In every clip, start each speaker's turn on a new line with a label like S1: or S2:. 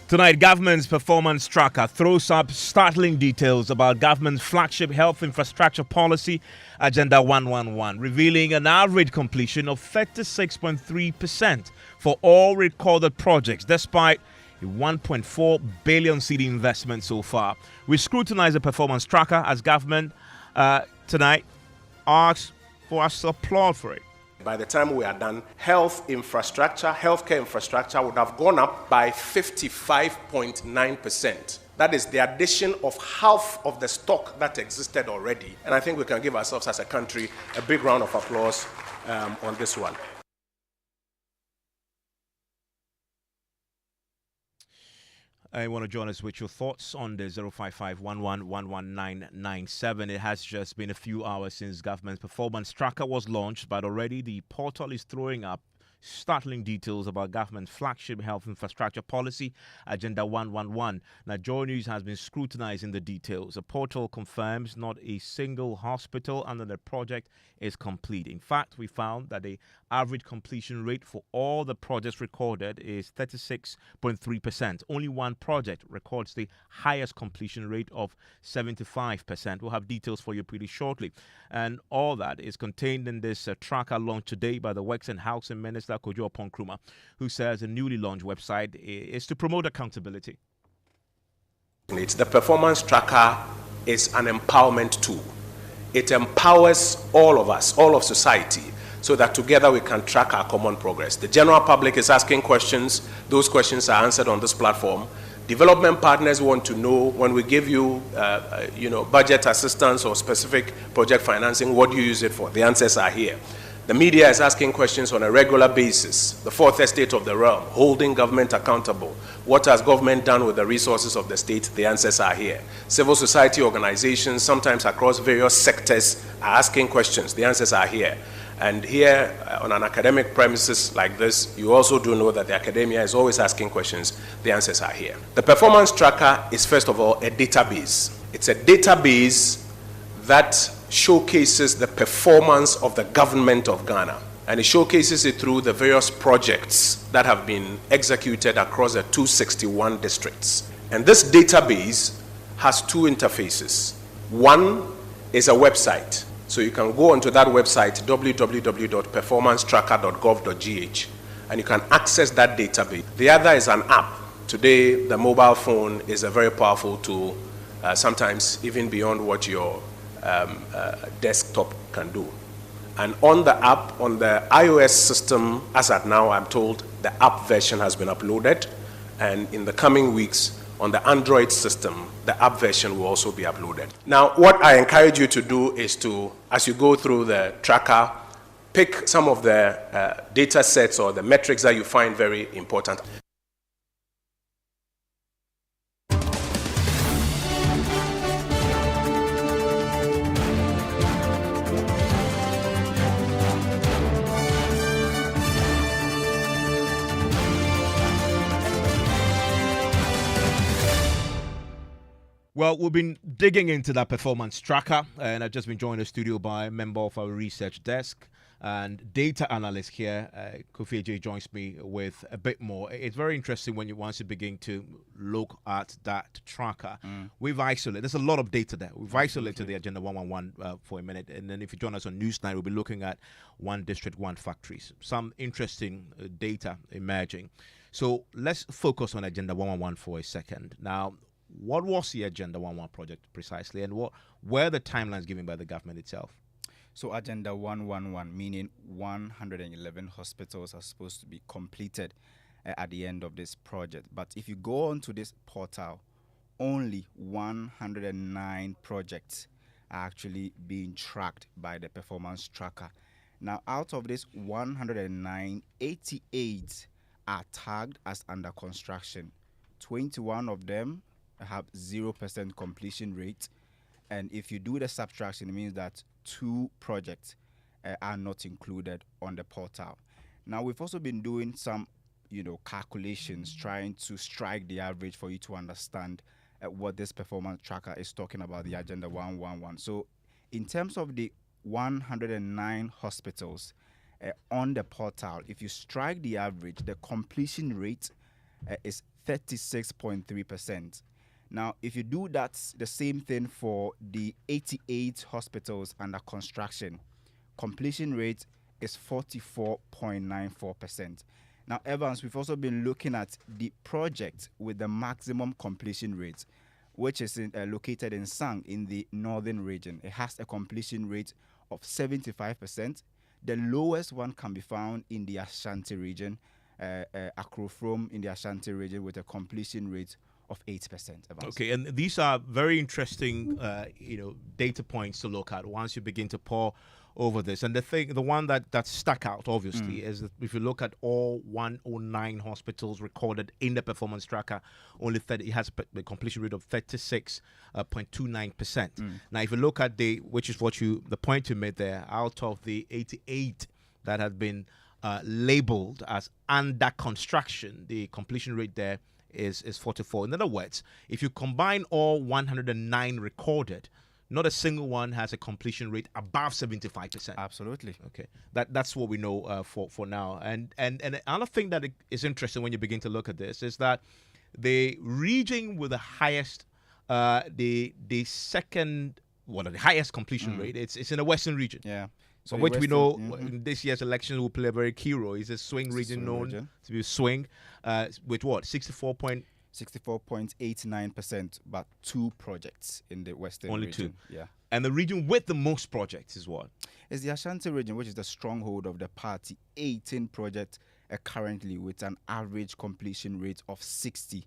S1: Tonight, government's performance tracker throws up startling details about government's flagship health infrastructure policy, Agenda 111, revealing an average completion of 36.3% for all recorded projects, despite a 1.4 billion cedi investment so far. We scrutinize the performance tracker as government tonight asks for us to applaud for it.
S2: By the time we are done, healthcare infrastructure would have gone up by 55.9%. That is the addition of half of the stock that existed already. And I think we can give ourselves as a country a big round of applause on this one.
S1: I want to join us with your thoughts on the 055-11-11997. It has just been a few hours since government's performance tracker was launched, but already the portal is throwing up startling details about government's flagship health infrastructure policy, Agenda 111. Now, Joy News has been scrutinizing the details. The portal confirms not a single hospital under the project is complete. In fact, we found that the average completion rate for all the projects recorded is 36.3%. Only one project records the highest completion rate of 75%. We'll have details for you pretty shortly. And all that is contained in this tracker launched today by the Works and Housing Minister, Kojo Oponkruma, who says the newly launched website is to promote accountability.
S2: The performance tracker is an empowerment tool. It empowers all of us, all of society, so that together we can track our common progress. The general public is asking questions. Those questions are answered on this platform. Development partners want to know, when we give you, budget assistance or specific project financing, what do you use it for? The answers are here. The media is asking questions on a regular basis. The fourth estate of the realm, holding government accountable. What has government done with the resources of the state? The answers are here. Civil society organizations, sometimes across various sectors, are asking questions. The answers are here. And here, on an academic premises like this, you also do know that the academia is always asking questions. The answers are here. The performance tracker is, first of all, a database. It's a database that showcases the performance of the government of Ghana. And it showcases it through the various projects that have been executed across the 261 districts. And this database has two interfaces. One is a website. So you can go onto that website, www.performancetracker.gov.gh, and you can access that database. The other is an app. Today, the mobile phone is a very powerful tool, sometimes even beyond what your desktop can do. And on the app, on the iOS system, as at now, I'm told the app version has been uploaded, and in the coming weeks, on the Android system, the app version will also be uploaded. Now, what I encourage you to do is to, as you go through the tracker, pick some of the data sets or the metrics that you find very important.
S1: Well, we've been digging into that performance tracker, and I've just been joined in the studio by a member of our research desk and data analyst here. Kofi J joins me with a bit more. It's very interesting when once you begin to look at that tracker. We've isolated, there's a lot of data there. We've isolated the Agenda 111 for a minute, and then if you join us on Newsnight, we'll be looking at one district, one factories. Some interesting data emerging. So let's focus on Agenda 111 for a second. Now, what was the Agenda 111 project precisely, and what were the timelines given by the government itself?
S3: So Agenda 111, meaning 111 hospitals are supposed to be completed at the end of this project. But if you go onto this portal, only 109 projects are actually being tracked by the performance tracker. Now, out of this 109, 88 are tagged as under construction. 21 of them have 0% completion rate, and if you do the subtraction, it means that 2 projects are not included on the portal. Now, we've also been doing some, calculations, trying to strike the average for you to understand what this performance tracker is talking about, the Agenda 111. So, in terms of the 109 hospitals on the portal, if you strike the average, the completion rate is 36.3%. Now, if you do that, the same thing for the 88 hospitals under construction, completion rate is 44.94%. Now, Evans, we've also been looking at the project with the maximum completion rate, which is located in Sang in the northern region. It has a completion rate of 75%. The lowest one can be found in the Ashanti region, Akrofrom in the Ashanti region, with a completion rate of 8%. Evans.
S1: Okay, and these are very interesting, data points to look at once you begin to pour over this. And the one that stuck out, obviously, is that if you look at all 109 hospitals recorded in the performance tracker, only it has a completion rate of 36.29%. Now, if you look at the point you made there, out of the 88 that have been labeled as under construction, the completion rate there is 44. In other words, if you combine all 109 recorded, not a single one has a completion rate above 75%.
S3: Absolutely.
S1: Okay, that's what we know for now. And another thing that is interesting when you begin to look at this is that the region with the highest, the highest completion rate, it's in the Western region.
S3: Yeah.
S1: So which we know in this year's election will play a very key role. It's a swing region known to be swing, with what
S3: 64.89%, but 2 projects in the Western
S1: only
S3: region.
S1: 2.
S3: Yeah.
S1: And the region with the most projects is what?
S3: It's the Ashanti region, which is the stronghold of the party. 18 projects currently with an average completion rate of 60.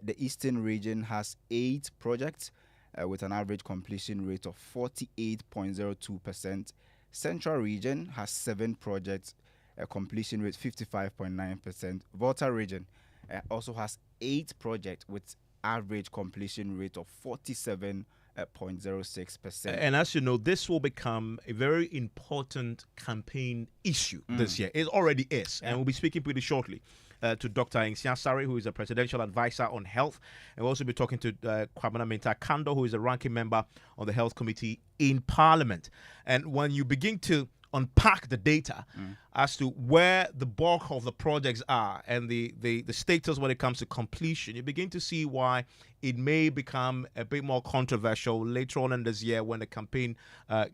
S3: The Eastern region has 8 projects with an average completion rate of 48.02%. Central region has 7 projects, completion rate 55.9%. Volta region also has 8 projects with average completion rate of 47.06%.
S1: And as you know, this will become a very important campaign issue this year. It already is, and we'll be speaking pretty shortly to Dr. Mensah, who is a presidential advisor on health, and we'll also be talking to Kwabena Mintah-Kando, who is a ranking member on the health committee in Parliament. And when you begin to unpack the data as to where the bulk of the projects are and the status when it comes to completion, you begin to see why it may become a bit more controversial later on in this year when the campaign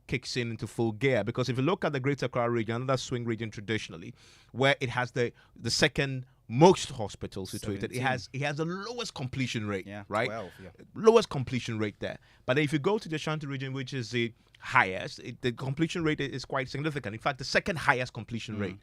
S1: kicks into full gear. Because if you look at the Greater Accra region, another swing region traditionally, where it has the second most hospitals situated, it has the lowest completion rate, right?
S3: 12,
S1: lowest completion rate there. But if you go to the Ashanti region, which is the highest, the completion rate is quite significant. In fact, the second highest completion rate,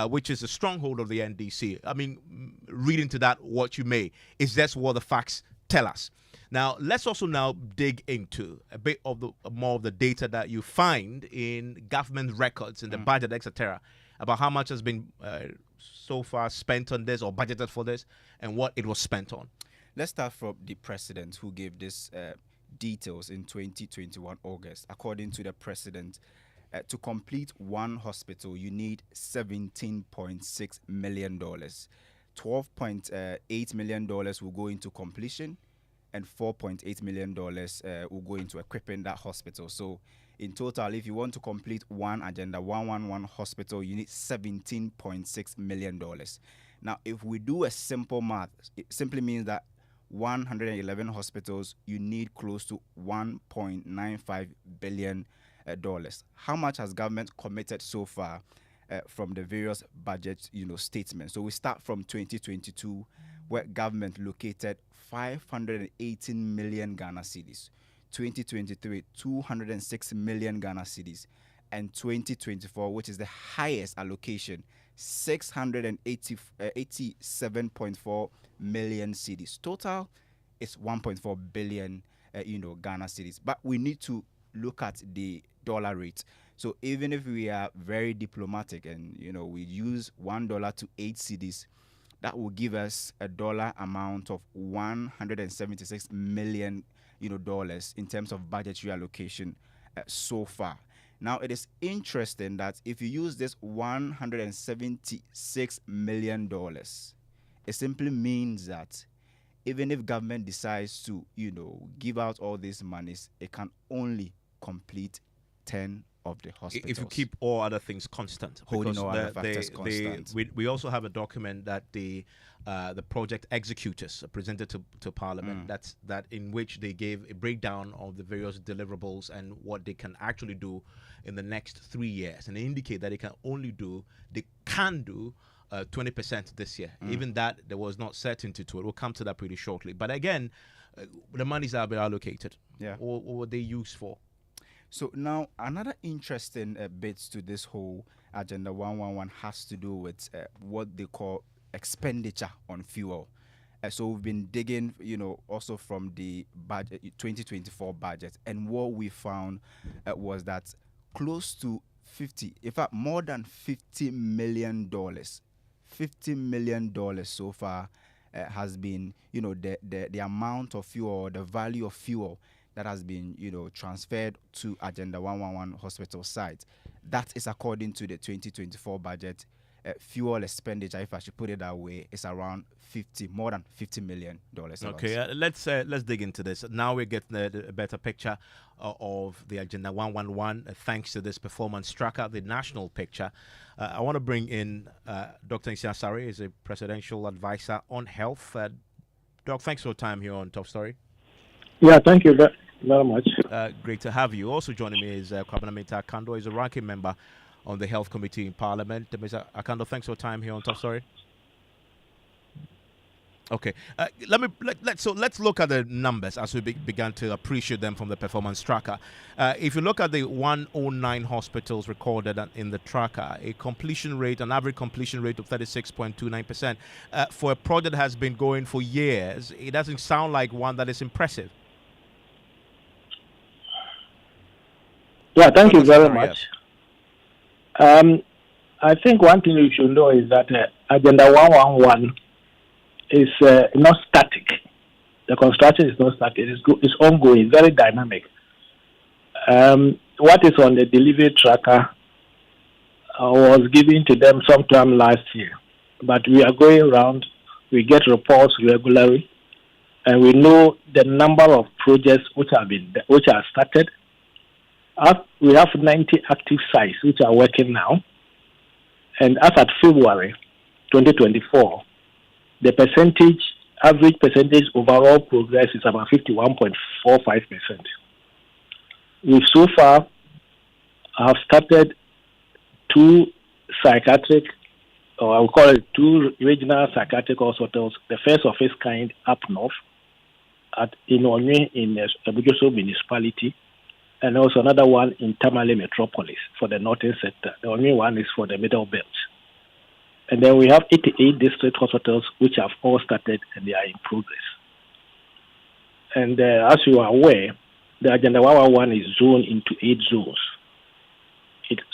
S1: which is a stronghold of the NDC. I mean, read into that what you may. Is that's what the facts tell us. Now, let's also now dig into a bit of more of the data that you find in government records in the budget, etc., about how much has been so far spent on this or budgeted for this and what it was spent on.
S3: Let's start from the president who gave this details in 2021 August. According to the president, to complete one hospital, you need $17.6 million. $12.8 million will go into completion and $4.8 million will go into equipping that hospital. So in total, if you want to complete one agenda, 111 hospital, you need $17.6 million. Now, if we do a simple math, it simply means that 111 hospitals, you need close to $1.95 billion. How much has government committed so far from the various budget statements? So we start from 2022, where government located 518 million Ghana cedis. 2023, 206 million Ghana cedis. And 2024, which is the highest allocation, 687.4 million cedis. Total is 1.4 billion, Ghana cedis. But we need to look at the dollar rate. So even if we are very diplomatic and, we use $1 to 8 cedis, that will give us a dollar amount of 176 million, dollars in terms of budgetary allocation so far. Now, it is interesting that if you use this $176 million, it simply means that even if government decides to, give out all these monies, it can only complete 10 of the hospitals.
S1: If you keep all other things constant,
S3: holding all other factors constant.
S1: We also have a document that the project executors presented to Parliament. That in which they gave a breakdown of the various deliverables and what they can actually do in the next 3 years, and they indicate that they can do 20% this year. Even that, there was not certainty to it. We'll come to that pretty shortly. But again, the monies are being allocated.
S3: Yeah.
S1: What were they used for?
S3: So now another interesting bit to this whole Agenda 111 has to do with what they call expenditure on fuel. So we've been digging, also from the budget 2024 budget, and what we found was that close to 50, in fact more than $50 million so far has been, the amount of fuel, the value of fuel that has been, transferred to Agenda 111 hospital sites. That is according to the 2024 budget. Fuel expenditure, if I should put it that way, is around more than $50 million.
S1: Okay, let's dig into this. Now we're getting a better picture of the Agenda 111 thanks to this performance tracker, the national picture. I want to bring in Dr. Mensah Sari, is a presidential advisor on health. Doc, thanks for your time here on Top Story.
S4: Yeah, thank you very much.
S1: Great to have you. Also joining me is Parliamentary Akando, is a ranking member on the Health Committee in Parliament. Mr. Akando, thanks for your time here on Top Story. Okay, let's look at the numbers as we began to appreciate them from the performance tracker. If you look at the 109 hospitals recorded in the tracker, an average completion rate of 36.29%. For a project that has been going for years, it doesn't sound like one that is impressive.
S4: Yeah, thank you very much. I think one thing you should know is that Agenda 111 is not static. The construction is not static. It's ongoing, very dynamic. What is on the delivery tracker was given to them sometime last year. But we are going around, we get reports regularly, and we know the number of projects which are started. We have 90 active sites which are working now. And as at February 2024, the average percentage overall progress is about 51.45%. We so far have started two regional psychiatric hospitals, the first of its kind up north in Onwe in Abuja municipality, and also another one in Tamale Metropolis for the northern sector. The only one is for the middle belt. And then we have 88 district hospitals which have all started and they are in progress. And as you are aware, the Agenda 111 is zoned into 8 zones.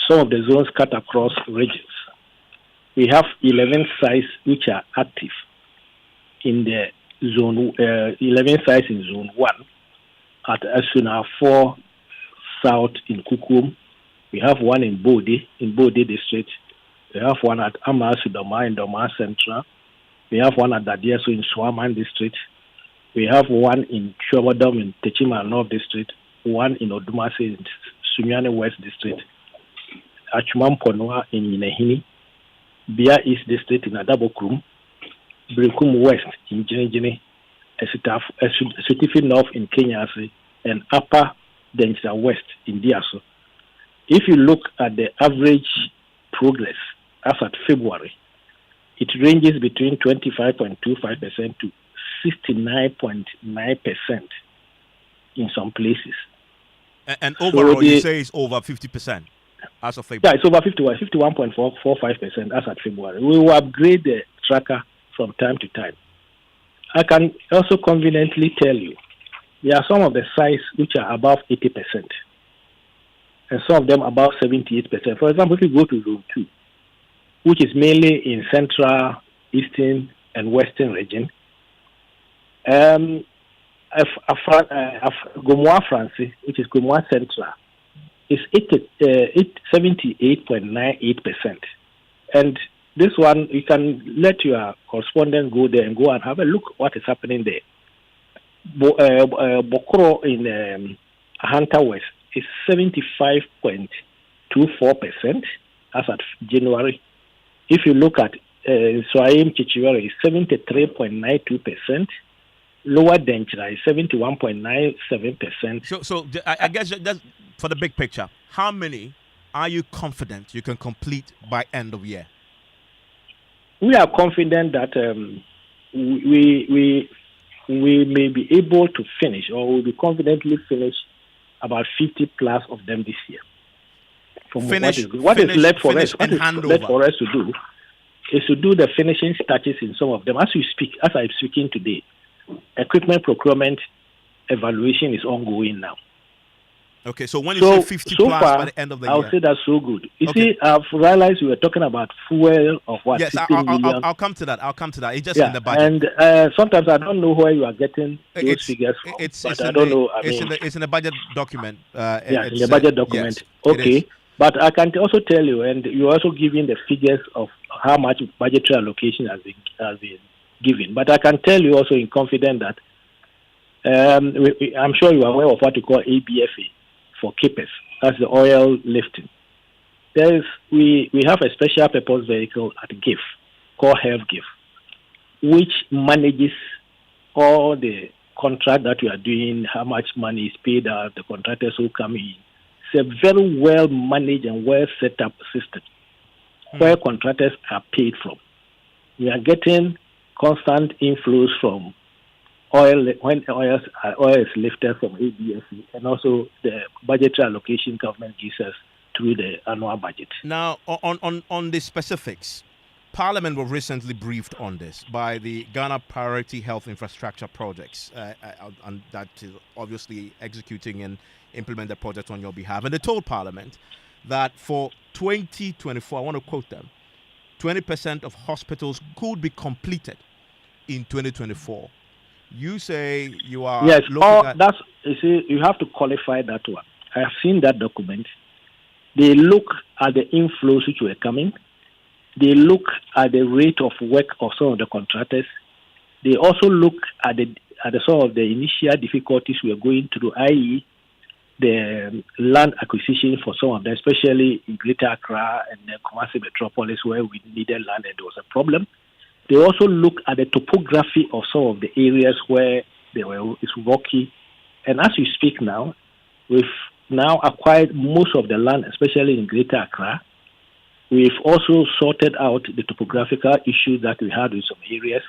S4: Some of the zones cut across regions. We have 11 sites which are active in the zone, 11 sites in zone 1 at Asuna 4 South in Kukum. We have one in Bode district. We have one at Amasu Doma in Doma Central. We have one at Dadieso in Swaman district. We have one in Shobodom in Techima North district. One in Odumase in Sumiane West district. Achumam Ponwa in Inehini. Bia East district in Adabokrum. Brinkum West in Jinejine. Esutifi North in Kenyasi. And Upper Densa West in Diaso. If you look at the average progress as at February, it ranges between 25.25% to 69.9% in some places.
S1: And overall, you say it's over 50% as of February?
S4: Yeah, it's over 51.45% as at February. We will upgrade the tracker from time to time. I can also conveniently tell you, there are some of the sites which are above 80%, and some of them above 78%. For example, if you go to Zone 2, which is mainly in Central, Eastern, and Western region, Gomoa Francis, which is Gomoa Central, is 78.98%. And this one, you can let your correspondent go there and go and have a look what is happening there. Bokoro in Ahanta West, is 75.24% as at January. If you look at Swahim Chichiwere, is 73.92%. Lower Denchira is 71.97%.
S1: So I guess just for the big picture, how many are you confident you can complete by end of year?
S4: We are confident that we may be able to finish, or will be confidently finish about 50 plus of them this year. What is left for us to do is to do the finishing touches in some of them. As I'm speaking today, equipment procurement evaluation is ongoing now.
S1: Okay, so when you say 50 plus
S4: far,
S1: by the end of the year,
S4: I'll say that's so good. You see, I've realized we were talking about fuel of what?
S1: Yes,
S4: 16 million.
S1: I'll come to that. It's just in the budget.
S4: And sometimes I don't know where you are getting those figures from. I don't know.
S1: It's in the budget document.
S4: In the budget document.
S1: Yes,
S4: okay. But I can also tell you, and you're also giving the figures of how much budgetary allocation has been given. But I can tell you also in confidence that I'm sure you are aware of what we call ABFA for keepers. That's the oil lifting. We have a special purpose vehicle at GIF called Health GIF, which manages all the contract that we are doing, how much money is paid out, the contractors who come in. It's a very well managed and well set up system where contractors are paid from. We are getting constant inflows from oil when oil is lifted from ABSC, and also the budgetary allocation government gives us through the annual budget.
S1: Now, on the specifics, Parliament was recently briefed on this by the Ghana Priority Health Infrastructure Projects, and that is obviously executing and implement the project on your behalf. And they told Parliament that for 2024, I want to quote them, 20% of hospitals could be completed in 2024. You say you are looking at...
S4: you have to qualify that one. I have seen that document. They look at the inflows which were coming. They look at the rate of work of some of the contractors. They also look at some of the initial difficulties we are going through, i.e., the land acquisition for some of them, especially in Greater Accra and the Kumasi metropolis where we needed land and there was a problem. They also look at the topography of some of the areas where it's rocky. And as we speak now, we've now acquired most of the land, especially in Greater Accra. We've also sorted out the topographical issues that we had in some areas.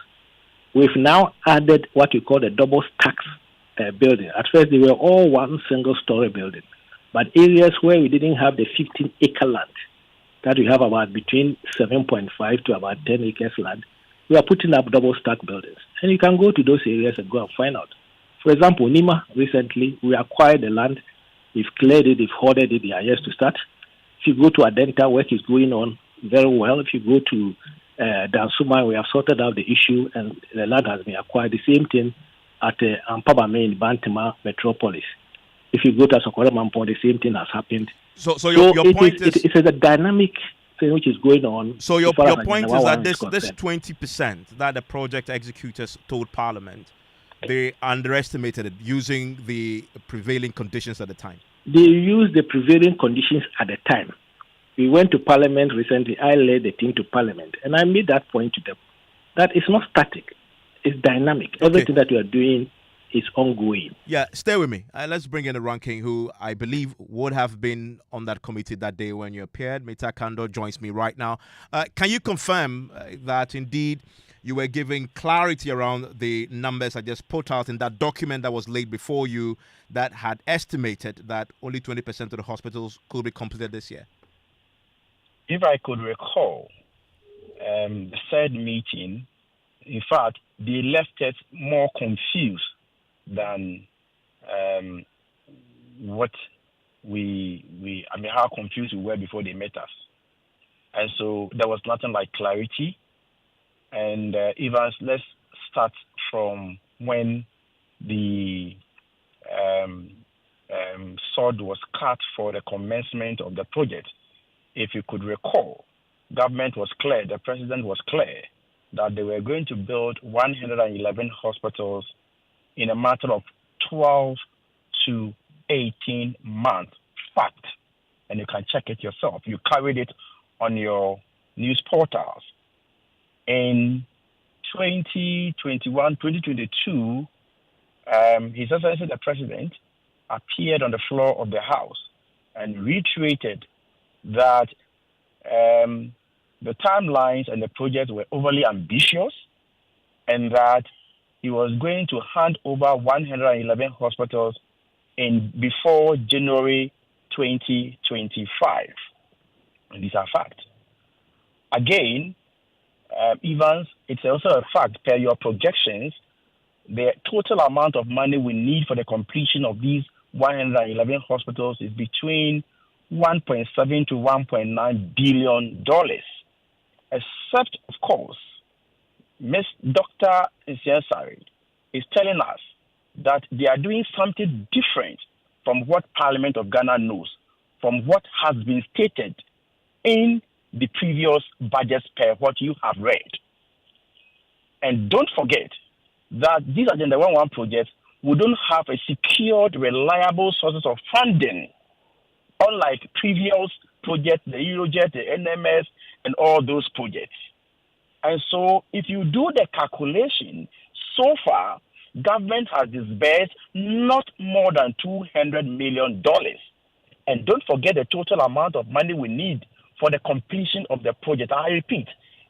S4: We've now added what we call the double stacks building. At first, they were all one single-story building. But areas where we didn't have the 15-acre land, that we have about between 7.5 to about 10 acres land, we are putting up double-stack buildings. And you can go to those areas and go and find out. For example, Nima, recently, we acquired the land. We've cleared it, we've hoarded it, they are yet to start. If you go to Adenta, work is going on very well. If you go to Dansuma, we have sorted out the issue and the land has been acquired. The same thing at Ampabame in Bantima Metropolis. If you go to Asokore Mampo, the same thing has happened.
S1: So your point is...
S4: It is a dynamic thing which is going on.
S1: So your point is that this 20% that the project executors told Parliament, they underestimated it using the prevailing conditions at the time.
S4: They used the prevailing conditions at the time. We went to Parliament recently. I led the team to Parliament, and I made that point to them that it's not static, it's dynamic. Okay. Everything that we are doing is ongoing.
S1: Yeah, stay with me. Let's bring in the ranking who I believe would have been on that committee that day when you appeared. Mita Kando joins me right now. Can you confirm that indeed you were giving clarity around the numbers I just put out in that document that was laid before you that had estimated that only 20% of the hospitals could be completed this year?
S5: If I could recall, the third meeting, in fact, they left us more confused than how confused we were before they met us. And so there was nothing like clarity. And Evans, let's start from when the sword was cut for the commencement of the project. If you could recall, government was clear, the president was clear that they were going to build 111 hospitals in a matter of 12 to 18 months. Fact. And you can check it yourself. You carried it on your news portals. In 2021, 2022, His Excellency the President appeared on the floor of the House and reiterated that the timelines and the projects were overly ambitious and that he was going to hand over 111 hospitals before January 2025. And these are facts. Again, Evans, it's also a fact per your projections, the total amount of money we need for the completion of these 111 hospitals is between $1.7 to $1.9 billion. Except, of course, Ms. Dr. Mensah is telling us that they are doing something different from what Parliament of Ghana knows, from what has been stated in the previous budgets per what you have read. And don't forget that these Agenda 11 projects, we don't have a secured, reliable sources of funding, unlike previous projects, the Eurojet, the NMS, and all those projects. And so if you do the calculation, so far, government has disbursed not more than $200 million. And don't forget the total amount of money we need for the completion of the project. I repeat,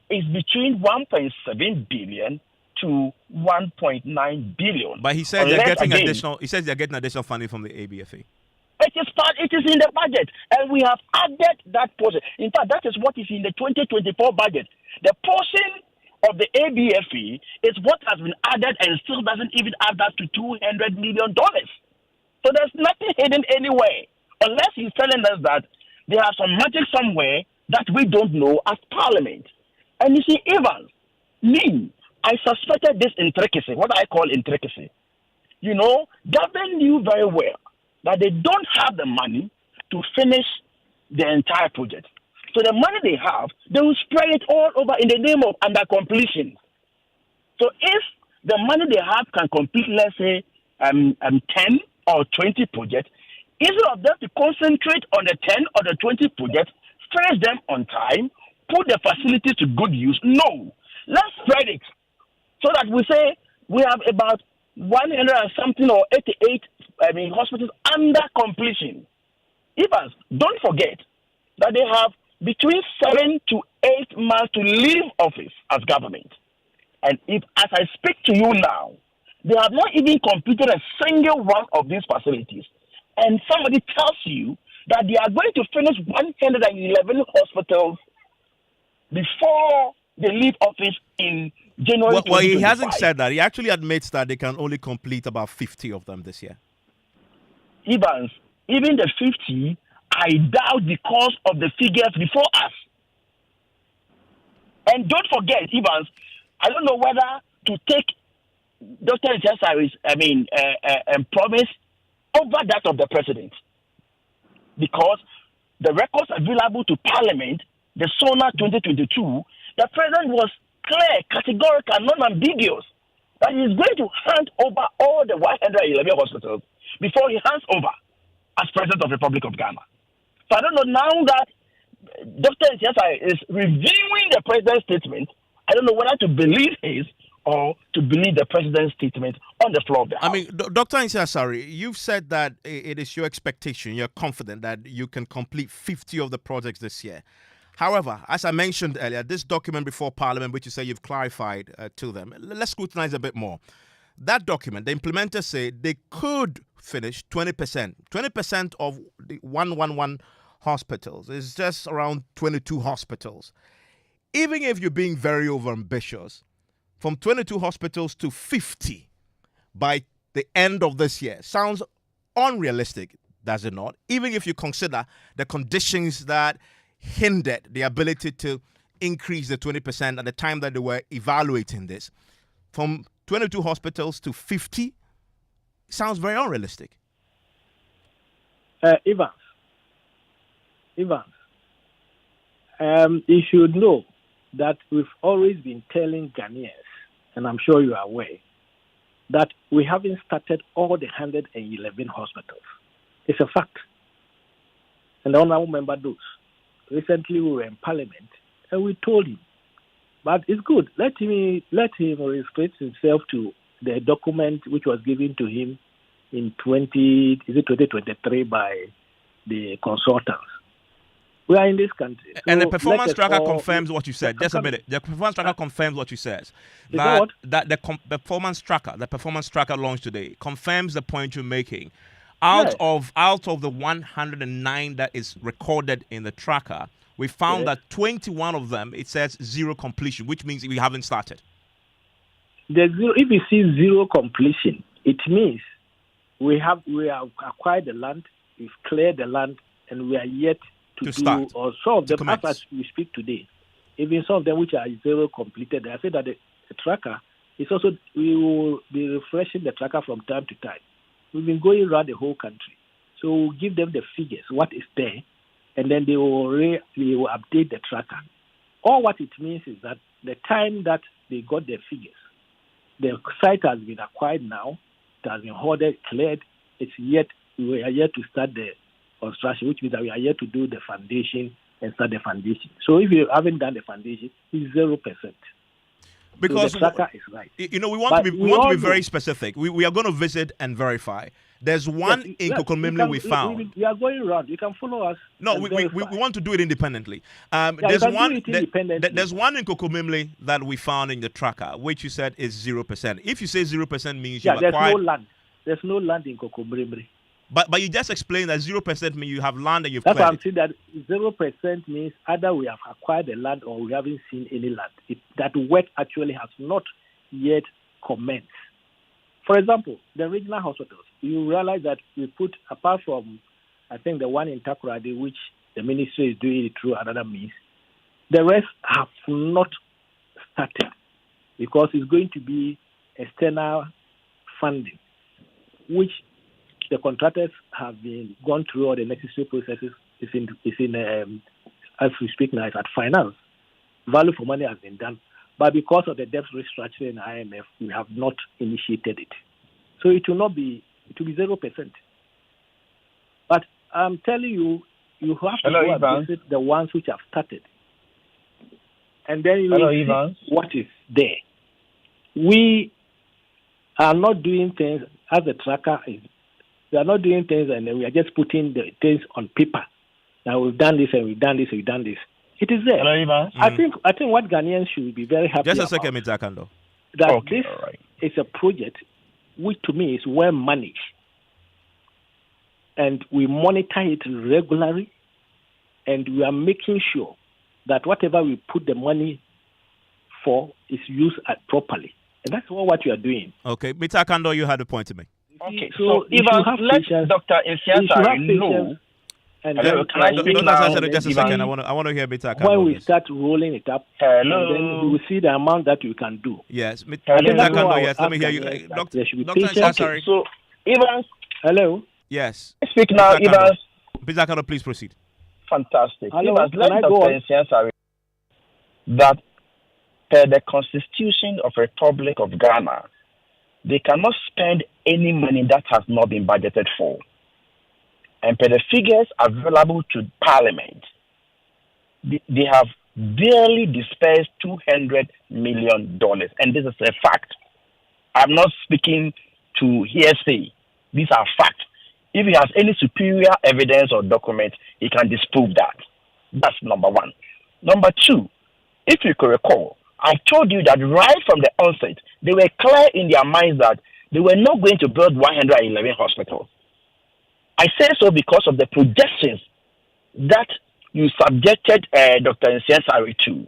S5: it's between 1.7 billion to 1.9 billion.
S1: But he said they're getting additional. He says they're getting additional funding from the ABFA.
S5: It is in the budget, and we have added that portion. In fact, that is what is in the 2024 budget. The portion of the ABFE is what has been added and still doesn't even add up to $200 million. So there's nothing hidden anywhere, unless he's telling us that there are some magic somewhere that we don't know as Parliament. And you see, Evans, I suspected this intricacy, what I call intricacy. You know, government knew very well that they don't have the money to finish the entire project. So the money they have, they will spread it all over in the name of under completion. So if the money they have can complete, let's say, 10 or 20 projects, instead of them to concentrate on the 10 or the 20 projects, finish them on time, put the facilities to good use. No, let's spread it so that we say we have about 100 and something or 88 hospitals under completion. Evans, don't forget that they have between 7 to 8 months to leave office as government. And if, as I speak to you now, they have not even completed a single one of these facilities, and somebody tells you that they are going to finish 111 hospitals before they leave office in January.
S1: Well, he hasn't said that. He actually admits that they can only complete about 50 of them this year.
S5: Evans, even the 50, I doubt because of the figures before us. And don't forget, Evans, I don't know whether to take Dr. Mensah's promise over that of the president. Because the records available to Parliament, the SONA 2022, the president was clear, categorical, non-ambiguous that he is going to hand over all the 111 hospitals before he hands over as President of the Republic of Ghana. So I don't know, now that Dr. Mensah is reviewing the president's statement, I don't know whether to believe his or to believe the president's statement on the floor of the House.
S1: I mean, Dr. Mensah, you've said that it is your expectation, you're confident that you can complete 50 of the projects this year. However, as I mentioned earlier, this document before Parliament, which you say you've clarified to them, let's scrutinize a bit more. That document, the implementers say they could finish 20%. 20% of the 111 hospitals is just around 22 hospitals. Even if you're being very overambitious, from 22 hospitals to 50 by the end of this year sounds unrealistic, does it not? Even if you consider the conditions that hindered the ability to increase the 20% at the time that they were evaluating this. From 22 hospitals to 50 sounds very unrealistic.
S4: Evans, you should know that we've always been telling Ghanaians, and I'm sure you are aware, that we haven't started all the 111 hospitals. It's a fact. And the honorable member knows. Recently, we were in Parliament, and we told him. But it's good. Let him restrict himself to the document which was given to him in 2023 by the consultants. We are in this country. So
S1: and the performance tracker confirms what you said. Just a minute. The performance tracker confirms what you said. That the performance tracker launched today confirms the point you're making. Out of the 109 that is recorded in the tracker, we found that 21 of them, it says zero completion, which means we haven't started.
S4: If you see zero completion, it means we have acquired the land, we've cleared the land, and we are yet to start. Or some of them, as we speak today, even some of them which are zero completed, I say that the tracker is also, we will be refreshing the tracker from time to time. We've been going around the whole country. So we'll give them the figures, what is there, and then they will update the tracker. All what it means is that the time that they got their figures, the site has been acquired now, it has been hoarded, cleared, we are yet to start the construction, which means that we are yet to do the foundation and start the foundation. So if you haven't done the foundation, it's 0%.
S1: Because
S4: so the tracker is right.
S1: We want to be very specific. We are going to visit and verify. There's one in Kokomimli we found.
S4: We are going around. You can follow us.
S1: No, we want to do it independently. There's one in Kokomimli that we found in the tracker, which you said is 0%. If you say 0% means you acquired...
S4: there's no land. There's no land in Kokomimli.
S1: But you just explained that 0% means you have land and you've
S4: cleared.
S1: That's
S4: why I'm saying that 0% means either we have acquired the land or we haven't seen any land. That work actually has not yet commenced. For example, the regional hospitals, you realize that we put, apart from, I think, the one in Takoradi, which the ministry is doing it through another means, the rest have not started because it's going to be external funding, which the contractors have been gone through all the necessary processes. It's in as we speak now, it's at finance. Value for money has been done. But because of the debt restructuring in IMF, we have not initiated it. So it will be 0%. But I'm telling you, you have to go and visit the ones which have started. And then you will see what is there. We are not doing things as a tracker is. We are not doing things and we are just putting the things on paper. Now we've done this and we've done this and we've done this. It is there.
S6: Hello, Ivan.
S4: I think what Ghanaians should be very happy
S1: about. Just a second, Mr. Akando.
S4: That this is a project which to me is well managed. And we monitor it regularly and we are making sure that whatever we put the money for is used properly. And that's what we are doing.
S1: Okay. Mr. Akando, you had a point to make.
S6: Okay, so Ivan, let Dr. Insiasa know.
S4: And
S6: can I speak now?
S1: Just a second. I want to hear Mr. Akando.
S4: When we start rolling it up, and then we will see the amount that we can do.
S1: Yes, Mr. Akando, yes. Let me hear you. Dr. Insiasa,
S6: okay, so Ivan.
S4: Hello.
S1: Yes.
S6: Speak now, Ivan.
S1: Mr. Akando, please proceed.
S6: Fantastic.
S4: Hello,
S6: Ivan, let Dr. Insiasa that per the Constitution of the Republic of Ghana, they cannot spend any money that has not been budgeted for. And per the figures available to Parliament, they have barely dispersed $200 million. And this is a fact. I'm not speaking to hearsay. These are facts. If he has any superior evidence or document, he can disprove that. That's number one. Number two, if you could recall, I told you that right from the onset, they were clear in their minds that they were not going to build 111 hospitals. I say so because of the projections that you subjected Dr. Nsiensari to.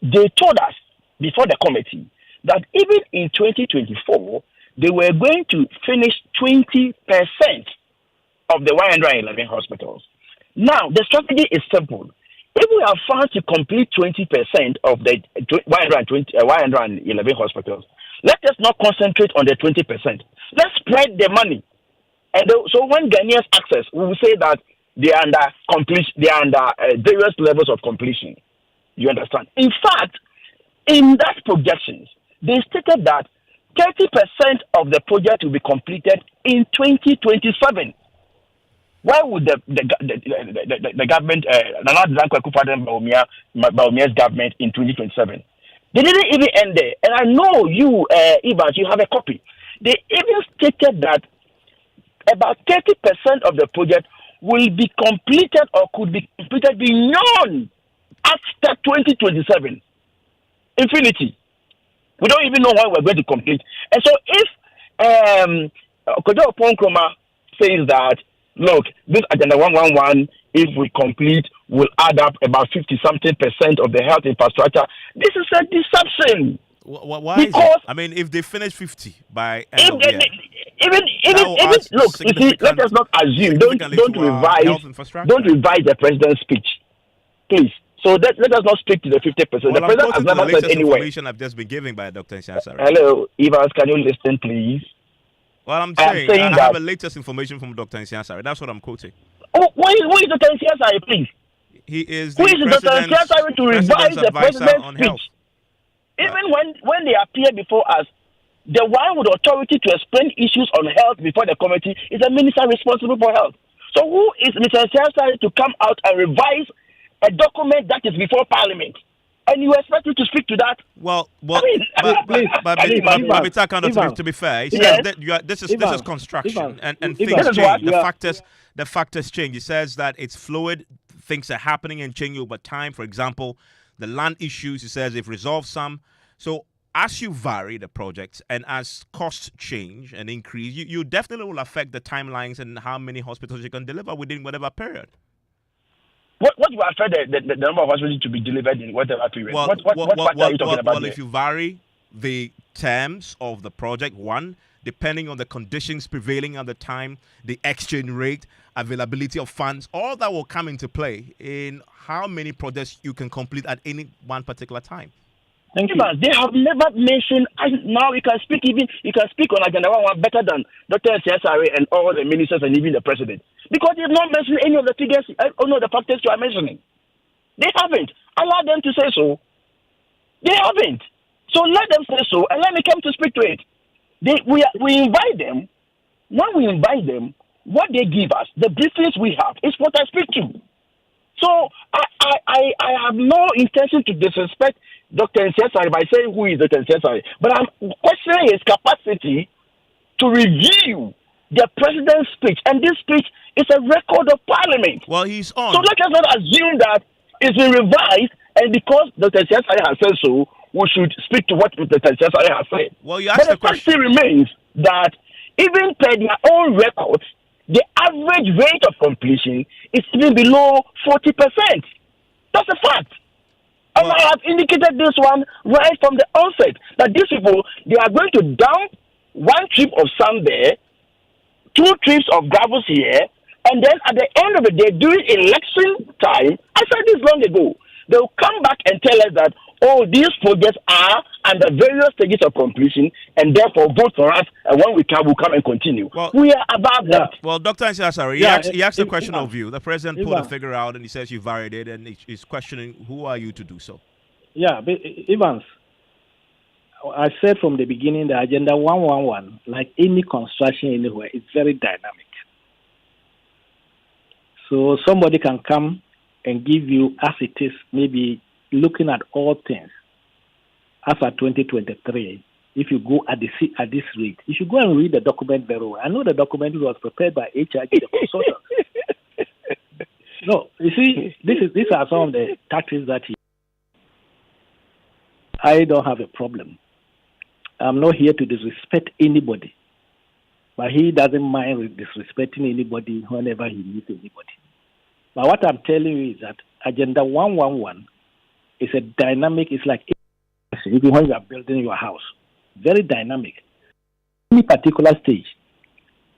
S6: They told us before the committee that even in 2024, they were going to finish 20% of the 111 hospitals. Now, the strategy is simple. If we are found to complete 20% of the 111 hospitals, let us not concentrate on the 20%. Let's spread the money. And so when Ghanaians access, we will say that they are under completion, they are under various levels of completion. You understand? In fact, in that projections, they stated that 30% of the project will be completed in 2027. why would the government, Baumia's government in 2027? They didn't even end there. And I know you, Evans, you have a copy. They even stated that about 30% of the project will be completed or could be completed beyond after 2027. Infinity. We don't even know when we're going to complete. And so if Kojo Ponkroma says that, look, this Agenda 111, if we complete, will add up about 50-something% of the health infrastructure, this is a deception.
S1: Why is it? I mean, if they finish 50 by end of year,
S6: even look, you see, let us not assume. Don't revise the president's speech, please. So let us not speak to the 50%.
S1: Well,
S6: the president has never said anywhere.
S1: Information I've just been given by Dr. Nsiah.
S6: Hello, Evans, can you listen, please?
S1: Well, I'm saying I have the latest information from Dr. Nsiah. That's what I'm quoting.
S6: Oh, who is Dr. Nsiah, please?
S1: He is
S6: who is Dr. Nsiah to revise the president's speech? Even when they appear before us, the one with authority to explain issues on health before the committee is the minister responsible for health. So who is Mr. Nsiah to come out and revise a document that is before Parliament? And you expect me to speak to that?
S1: Well,
S4: please,
S1: to be fair, he says that this is construction and things change. The factors change. He says that it's fluid. Things are happening and changing over time. For example, the land issues, he says, they've resolved some. So as you vary the projects and as costs change and increase, you definitely will affect the timelines and how many hospitals you can deliver within whatever period.
S6: What you affect the number of hospitals to be delivered in whatever period? What factor are you talking about
S1: if you vary the terms of the project, one, depending on the conditions prevailing at the time, the exchange rate, availability of funds, all that will come into play in how many projects you can complete at any one particular time.
S6: Thank you. They have never mentioned. Now you can speak on Agenda 111 better than Dr. Nsiah and all the ministers and even the president, because they've not mentioned any of the figures or no the factors you are mentioning. They haven't. Allow them to say so. They haven't. So let them say so, and let me come to speak to it. We invite them. When we invite them, what they give us, the briefings we have, is what I speak to. So I have no intention to disrespect Dr. Nsiah by saying who is Dr. Nsiah, but I'm questioning his capacity to review the president's speech, and this speech is a record of Parliament.
S1: Well, he's on.
S6: So let us not assume that it's been revised, and because Dr. Nsiah has said so, we should speak to what Dr. Nsiah has said.
S1: Well, you asked
S6: but the fact still remains that even per their own records, the average rate of completion is even below 40%. That's a fact. And I have indicated this one right from the onset, that these people, they are going to dump one trip of sand there, 2 trips of gravels here, and then at the end of the day, during election time, I said this long ago, they will come back and tell us that, these projects are under various stages of completion, and therefore vote for us, and when we can, we'll come and continue.
S1: Well,
S6: we are above that.
S1: Well, Dr. Nsiah, he asked a question of you. The president pulled a figure out, and he says you varied it, and he's questioning, who are you to do so?
S4: Yeah, but Evans, I said from the beginning, the Agenda 111, like any construction anywhere, is very dynamic. So somebody can come and give you, as it is, maybe looking at all things, as at 2023, if you go at this rate, you should go and read the document very well. I know the document was prepared by HRG, the consultant. No, you see, these are some of the tactics that I don't have a problem. I'm not here to disrespect anybody, but he doesn't mind disrespecting anybody whenever he meets anybody. But what I'm telling you is that Agenda 111 is a dynamic, it's like even when you are building your house, very dynamic. Any particular stage,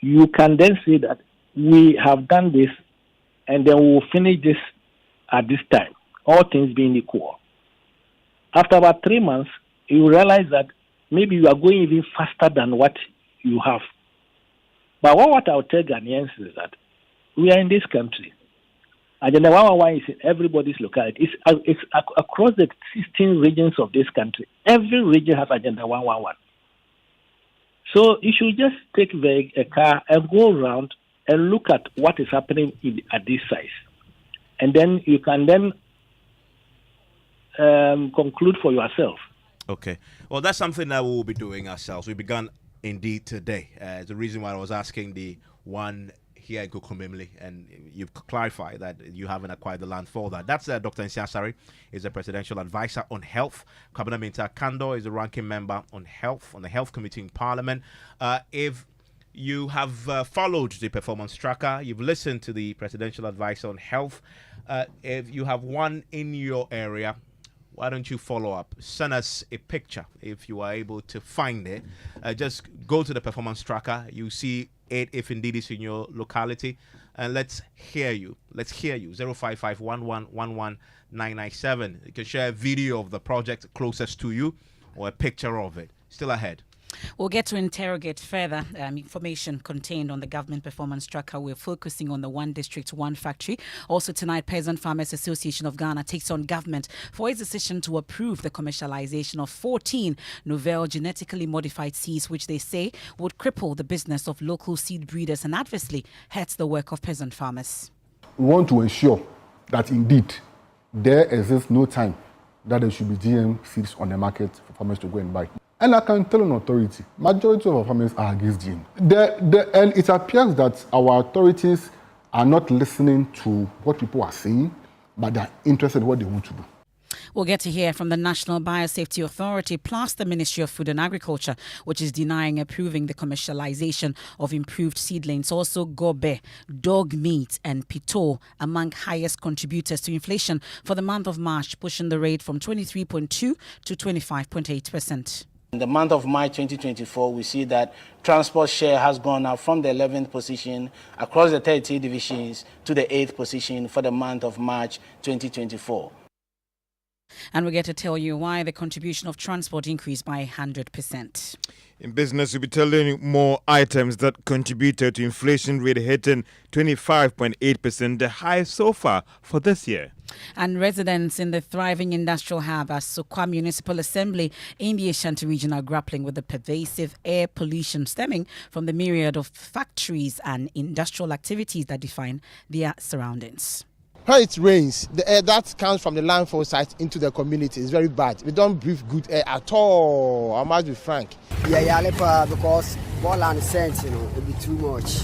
S4: you can then say that we have done this and then we will finish this at this time, all things being equal. After about 3 months, you realize that maybe you are going even faster than what you have. But what I'll tell Ghanaians is that we are in this country. Agenda 111 is in everybody's locality. It's across the 16 regions of this country. Every region has Agenda 111. So you should just take a car and go around and look at what is happening at this size. And then you can then conclude for yourself.
S1: Okay. Well, that's something that we will be doing ourselves. We began indeed today. The reason why I was asking the one here at Gokomemli, and you've clarified that you haven't acquired the land for that. That's Dr. Mensah is a presidential advisor on health. Kwabena Mintah Kando is a ranking member on health, on the health committee in Parliament. If you have followed the performance tracker, you've listened to the presidential advisor on health. If you have one in your area, why don't you follow up? Send us a picture if you are able to find it. Just go to the performance tracker. You see it if indeed it's in your locality. And let's hear you. Let's hear you. 05511119997. You can share a video of the project closest to you or a picture of it. Still ahead.
S7: We'll get to interrogate further information contained on the government performance tracker. We're focusing on the one district, one factory. Also tonight, Peasant Farmers Association of Ghana takes on government for its decision to approve the commercialization of 14 novel genetically modified seeds, which they say would cripple the business of local seed breeders and adversely hurt the work of peasant farmers.
S8: We want to ensure that indeed there exists no time that there should be GM seeds on the market for farmers to go and buy. And I can tell an authority, majority of our farmers are against GM. And it appears that our authorities are not listening to what people are saying, but they're interested in what they want to do.
S7: We'll get to hear from the National Biosafety Authority plus the Ministry of Food and Agriculture, which is denying approving the commercialization of improved seedlings. Also, gobe, dog meat and pito among highest contributors to inflation for the month of March, pushing the rate from 23.2 to 25.8%.
S9: In the month of March 2024, we see that transport share has gone up from the 11th position across the 30 divisions to the 8th position for the month of March 2024.
S7: And we get to tell you why the contribution of transport increased by 100%.
S10: In business, we'll be telling you more items that contributed to inflation rate hitting 25.8%, the highest so far for this year.
S7: And residents in the thriving industrial hub at Sokwa Municipal Assembly in the Ashanti region are grappling with the pervasive air pollution stemming from the myriad of factories and industrial activities that define their surroundings.
S11: When it rains, the air that comes from the landfill site into the community is very bad. We don't breathe good air at all. I must be frank.
S12: Yeah, because ball and sense, it'll be too much.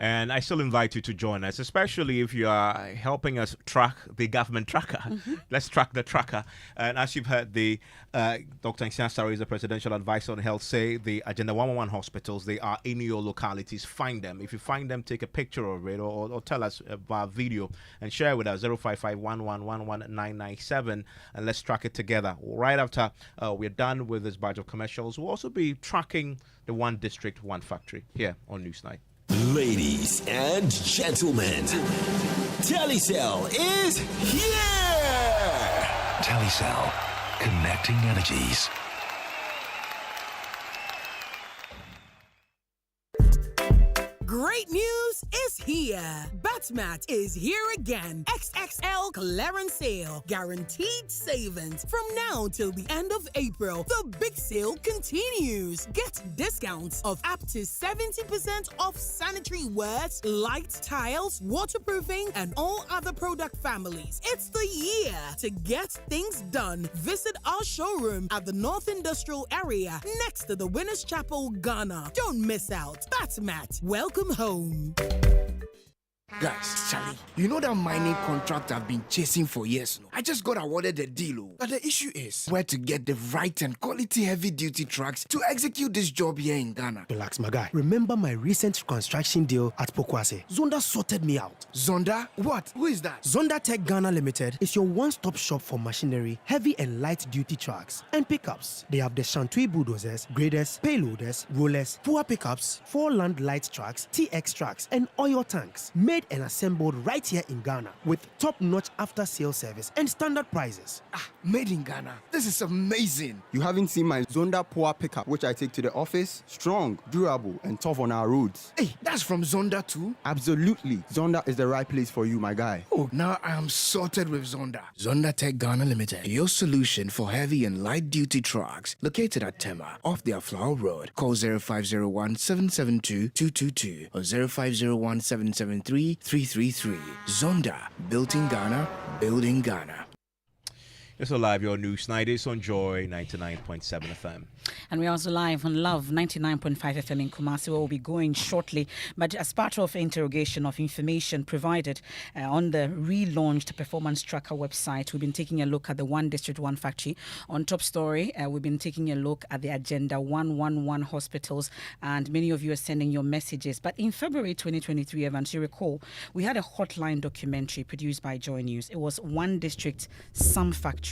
S1: And I still invite you to join us, especially if you are helping us track the government tracker. Let's track the tracker. And as you've heard, the Dr. Mensah is the presidential advisor on health, say the Agenda 111 hospitals, they are in your localities. Find them. If you find them, take a picture of it or tell us about video and share with us 05511119997 and let's track it together. Right after we're done with this batch of commercials, we'll also be tracking the one district, one factory here on Newsnight.
S13: Ladies and gentlemen, Telecel is here! Telecel, connecting energies.
S14: Great news is here. Batmat is here again. XXL clearance sale. Guaranteed savings. From now till the end of April, the big sale continues. Get discounts of up to 70% off sanitary wares, light tiles, waterproofing, and all other product families. It's the year to get things done. Visit our showroom at the North Industrial Area next to the Winners Chapel, Ghana. Don't miss out. Batmat, welcome home.
S15: Guys, Charlie, you know that mining contract I've been chasing for years now? I just got awarded the deal. But the issue is where to get the right and quality heavy-duty trucks to execute this job here in Ghana.
S16: Relax, my guy. Remember my recent construction deal at Pokwase? Zonda sorted me out.
S15: Zonda? What? Who is that?
S16: Zonda Tech Ghana Limited is your one-stop shop for machinery, heavy and light-duty trucks, and pickups. They have the Shantui bulldozers, graders, payloaders, rollers, poor pickups, 4 land light trucks, TX trucks, and oil tanks. Made made and assembled right here in Ghana with top-notch after-sales service and standard prices.
S15: Made in Ghana. This is amazing.
S17: You haven't seen my Zonda Power pickup, which I take to the office. Strong, durable, and tough on our roads.
S15: Hey, that's from Zonda too?
S17: Absolutely. Zonda is the right place for you, my guy.
S15: Oh, now I am sorted with Zonda. Zonda Tech Ghana Limited, your solution for heavy and light-duty trucks. Located at Tema, off the Flower Road. Call 0501-772-222 or 0501-773-333. Zonda, built in Ghana, building Ghana.
S1: It's a live your news night. It's on Joy 99.7 FM.
S7: And we're also live on Love 99.5 FM in Kumasi, where we'll be going shortly. But as part of interrogation of information provided on the relaunched Performance Tracker website, we've been taking a look at the One District, One Factory. On top story, we've been taking a look at the Agenda 111 hospitals, and many of you are sending your messages. But in February 2023, Evans, you recall, we had a hotline documentary produced by Joy News. It was One District, Some Factories.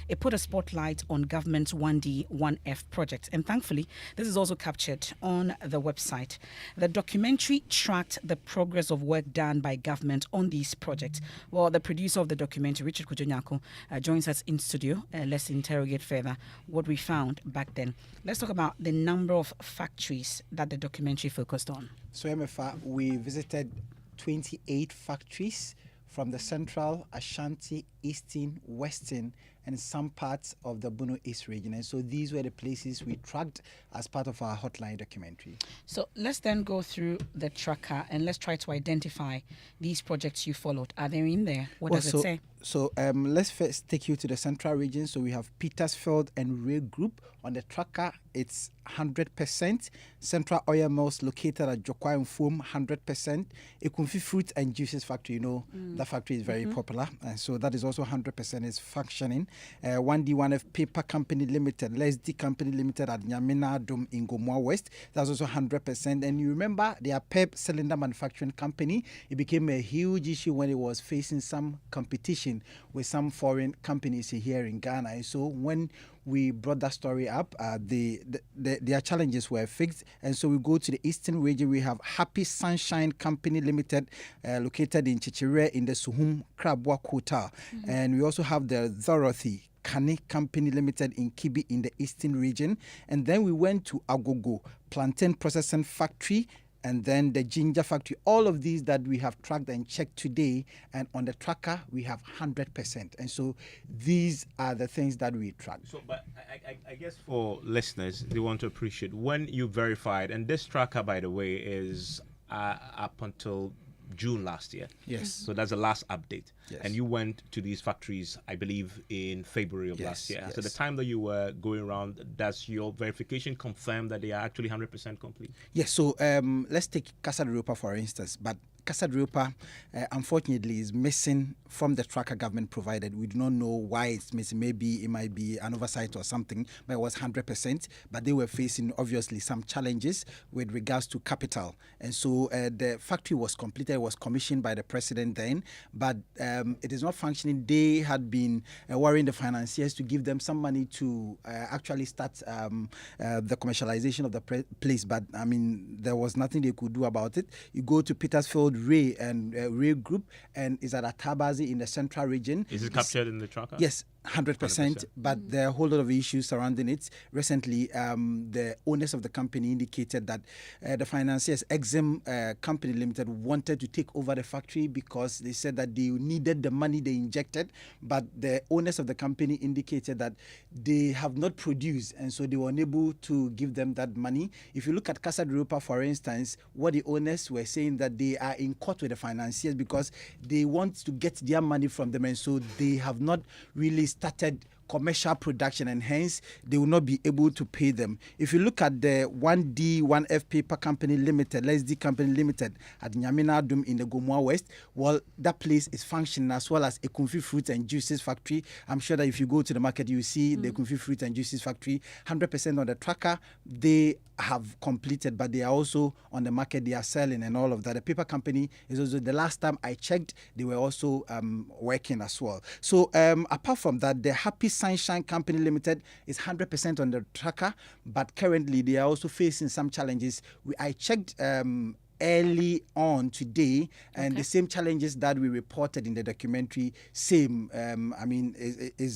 S7: It put a spotlight on government's 1D, 1F project, and thankfully this is also captured on the website. The documentary tracked the progress of work done by government on these projects. Well, the producer of the documentary, Richard Kujonyako, joins us in studio. Let's interrogate further what we found back then. Let's talk about the number of factories that the documentary focused on.
S18: So Emefa, we visited 28 factories from the Central, Ashanti, Eastern, Western, and some parts of the Bono East region. And so these were the places we tracked as part of our hotline documentary.
S7: So let's then go through the tracker and let's try to identify these projects you followed. Are they in there? What does it say?
S18: So let's first take you to the Central region. So we have Petersfield and Ray Group. On the tracker, it's 100%. Central Oil Mills located at Jokwa and Foam, 100%. Ekunfi Fruit and Juices Factory, that factory is very popular. And so that is also 100% is functioning. 1D, 1F Paper Company Limited, Lesdi Company Limited at Nyamina Dome in Gomoa West. That's also 100%. And you remember their PEP cylinder manufacturing company, it became a huge issue when it was facing some competition with some foreign companies here in Ghana. And so when we brought that story up, their challenges were fixed. And so we go to the Eastern region. We have Happy Sunshine Company Limited, located in Chichire in the Suhum Krabwa Kota. And we also have the Dorothy Kane Company Limited in Kibi in the Eastern region. And then we went to Agogo Plantain Processing Factory, and then the ginger factory. All of these that we have tracked and checked today, and on the tracker we have 100%. And so these are the things that we track.
S1: So, but I guess for listeners, they want to appreciate when you verified, and this tracker, by the way, is up until June last year.
S18: Yes.
S1: So that's the last update.
S18: Yes.
S1: And you went to these factories, I believe, in February of last year.
S18: Yes.
S1: So the time that you were going around, does your verification confirm that they are actually 100% complete?
S18: Yes. So let's take Casa de Europa, for instance. But Casa de Europa, unfortunately, is missing from the tracker government provided. We do not know why it's missing. Maybe it might be an oversight or something, but it was 100%. But they were facing, obviously, some challenges with regards to capital. And so the factory was completed, it was commissioned by the president then, but it is not functioning. They had been worrying the financiers to give them some money to actually start the commercialization of the place. But, I mean, there was nothing they could do about it. You go to Petersfield, Ray and Ray Group, and is at Atabazi in the Central region.
S1: Is it captured in the tracker?
S18: Yes. 100%, but there are a whole lot of issues surrounding it. Recently, the owners of the company indicated that the financiers, Exim Company Limited, wanted to take over the factory because they said that they needed the money they injected, but the owners of the company indicated that they have not produced, and so they were unable to give them that money. If you look at Casa de Europa, for instance, what the owners were saying that they are in court with the financiers because they want to get their money from them, and so they have not really started commercial production, and hence they will not be able to pay them. If you look at the 1D, 1F Paper Company Limited, Lesdi Company Limited at Nyamina Dome in the Gomoa West, well, that place is functioning, as well as Ekunfi Fruit and Juices Factory. I'm sure that if you go to the market, you see the Ekunfi Fruit and Juices Factory, 100% on the tracker. They have completed, but they are also on the market, they are selling and all of that. The paper company is also, the last time I checked, they were also working as well. So apart from that, the Happy Sunshine Company Limited is 100% on the tracker, but currently they are also facing some challenges. I checked early on today, and the same challenges that we reported in the documentary, is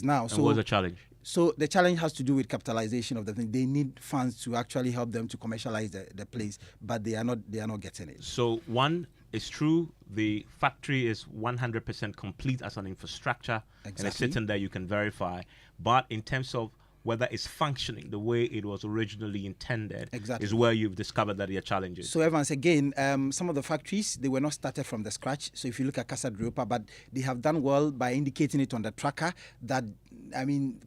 S18: now.
S1: And what's the challenge?
S18: So the challenge has to do with capitalization of the thing. They need funds to actually help them to commercialize the place, but they are not getting it.
S1: So one, it's true, the factory is 100% complete as an infrastructure, and it's sitting there, you can verify. But in terms of whether it's functioning the way it was originally intended, is where you've discovered that there are challenges.
S18: So Evans, again, some of the factories, they were not started from the scratch. So if you look at Casa Drupa, but they have done well by indicating it on the tracker that,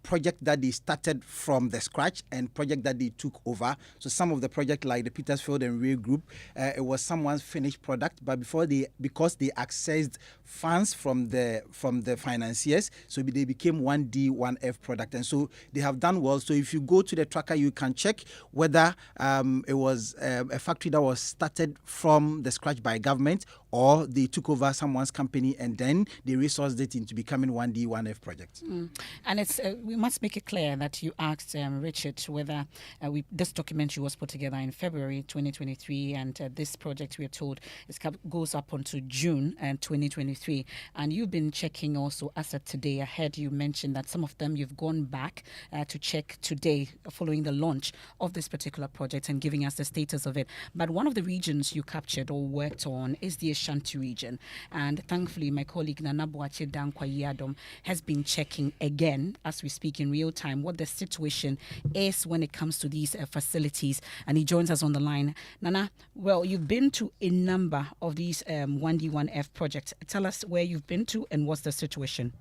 S18: project that they started from the scratch and project that they took over. So some of the project like the Petersfield and Ray Group, it was someone's finished product, but because they accessed funds from the financiers, so they became 1D, 1F product. And so they have done well. So if you go to the tracker, you can check whether it was a factory that was started from the scratch by government, or they took over someone's company and then they resourced it into becoming 1D, 1F project.
S7: And it's we must make it clear that you asked Richard whether this documentary was put together in February 2023, and this project, we are told, goes up until June 2023. And you've been checking also as of today. Ahead, you mentioned that some of them you've gone back to check today following the launch of this particular project and giving us the status of it. But one of the regions you captured or worked on is the Ashanti region. And thankfully, my colleague Nana Boache Dankwa has been checking again as we speak in real time what the situation is when it comes to these facilities. And he joins us on the line. Nana, well, you've been to a number of these 1D, 1F projects. Tell us where you've been to and what's the situation.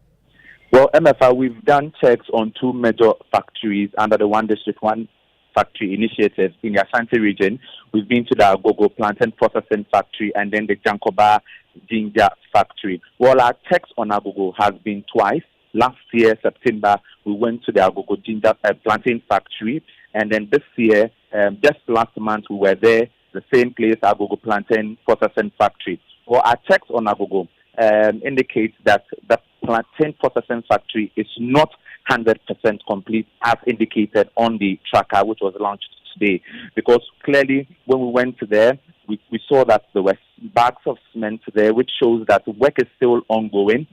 S19: Well, Emefa, we've done checks on two major factories under the One District, One Factory initiative in the Ashanti region. We've been to the Agogo Plantain Processing Factory and then the Jankoba Ginger Factory. Well, our checks on Agogo has been twice. Last year, September, we went to the Agogo Ginger Plantain Factory, and then this year, just last month, we were there, the same place, Agogo Plantain Processing Factory. Well, our checks on Agogo indicates that the plantain processing factory is not 100% complete as indicated on the tracker which was launched today, because clearly when we went there, we saw that there were bags of cement there, which shows that the work is still ongoing.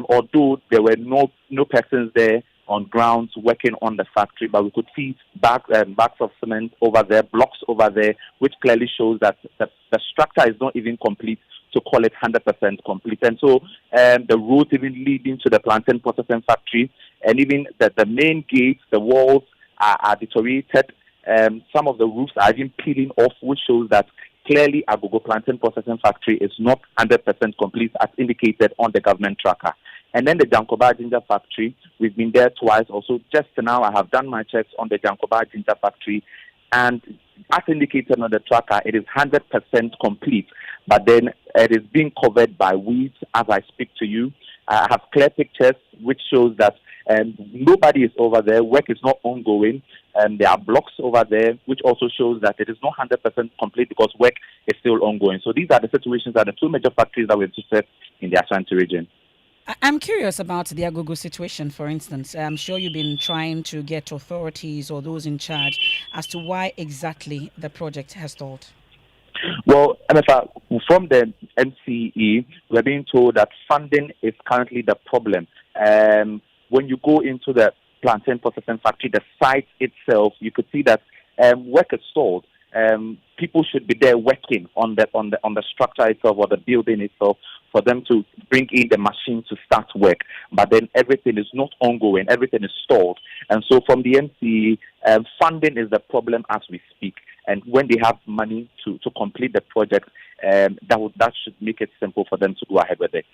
S19: Although there were no persons there on grounds working on the factory, but we could see bags of cement over there, blocks over there, which clearly shows that the structure is not even complete to call it 100% complete. And so the route even leading to the plantain processing factory, and even the main gates, the walls are deteriorated. Some of the roofs are even peeling off, which shows that clearly Agogo Plantain Processing Factory is not 100% complete as indicated on the government tracker. And then the Jankoba Ginger Factory, we've been there twice also. Just now I have done my checks on the Jankoba Ginger Factory, and as indicated on the tracker, it is 100% complete, but then it is being covered by weeds as I speak to you. I have clear pictures which shows that nobody is over there, work is not ongoing, and there are blocks over there, which also shows that it is not 100% complete because work is still ongoing. So these are the situations that the two major factories that we've just in the Ashanti region.
S7: I'm curious about the Agogo situation, for instance. I'm sure you've been trying to get authorities or those in charge as to why exactly the project has stalled.
S19: Well, Emefa, from the MCE, we're being told that funding is currently the problem. When you go into the plantain processing factory, the site itself, you could see that work is stalled. People should be there working on the structure itself or the building itself for them to bring in the machine to start work. But then everything is not ongoing, everything is stalled. And so from the MCE, funding is the problem as we speak. And when they have money to complete the project, that should make it simple for them to go ahead with it.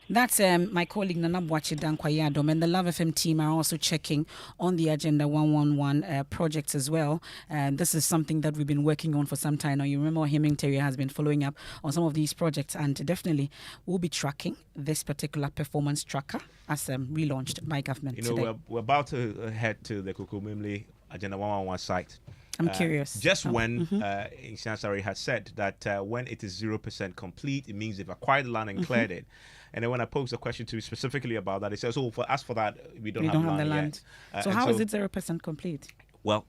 S7: That's my colleague Nana Boache Dankwa, and the Love FM team are also checking on the Agenda 111 projects as well. And this is something that we've been working on for some time now. You remember Hemingterry has been following up on some of these projects, and definitely we'll be tracking this particular performance tracker as relaunched by government today.
S1: We're about to head to the Kukumimli Agenda 111 site.
S7: I'm curious.
S1: Just when Inshansari has said that when it is 0% complete, it means they've acquired the land and cleared it. And then when I posed a question to you specifically about that, he says, for that, we don't have the land.
S7: So how is it 0% complete?
S1: Well,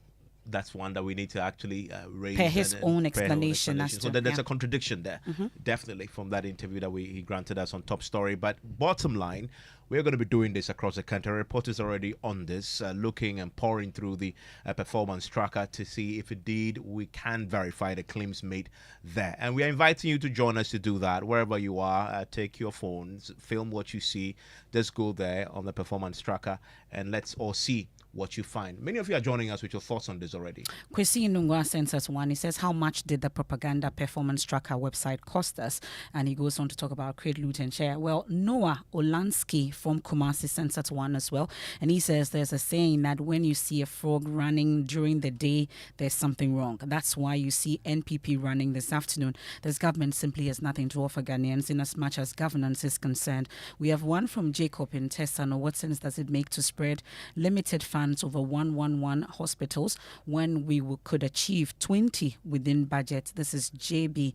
S1: that's one that we need to actually raise.
S7: Per his own explanation.
S1: So there's a contradiction there, definitely, from that interview that he granted us on Top Story. But bottom line, we're going to be doing this across the country. A report is already on this, looking and pouring through the performance tracker to see if indeed we can verify the claims made there. And we are inviting you to join us to do that. Wherever you are, take your phones, film what you see. Just go there on the performance tracker and let's all see what you find. Many of you are joining us with your thoughts on this already.
S7: Kwesi Nungwa sends us one. He says, how much did the propaganda performance tracker website cost us? And he goes on to talk about create, loot, and share. Well, Noah Olansky from Kumasi sends us one as well. And he says there's a saying that when you see a frog running during the day, there's something wrong. That's why you see NPP running this afternoon. This government simply has nothing to offer Ghanaians in as much as governance is concerned. We have one from Jacob in Tessano. What sense does it make to spread limited funds over 111 hospitals when we could achieve 20 within budget? This is JB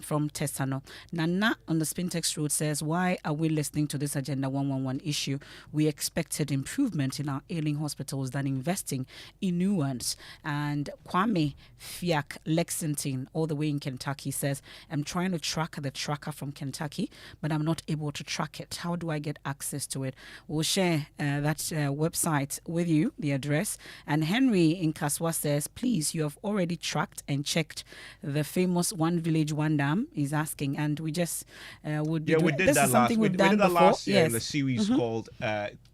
S7: from Tessano. Nana on the Spintex Road says, why are we listening to this Agenda 111 issue? We expected improvement in our ailing hospitals than investing in new ones. And Kwame Fiak Lexington, all the way in Kentucky, says, I'm trying to track the tracker from Kentucky, but I'm not able to track it. How do I get access to it? We'll share that website with you, the address. And Henry in Kaswa says, please, you have already tracked and checked the famous One Village, One Dam, is asking. And we just would be
S1: we did
S7: this
S1: that
S7: is something we've done
S1: we did that
S7: before.
S1: last year in the series called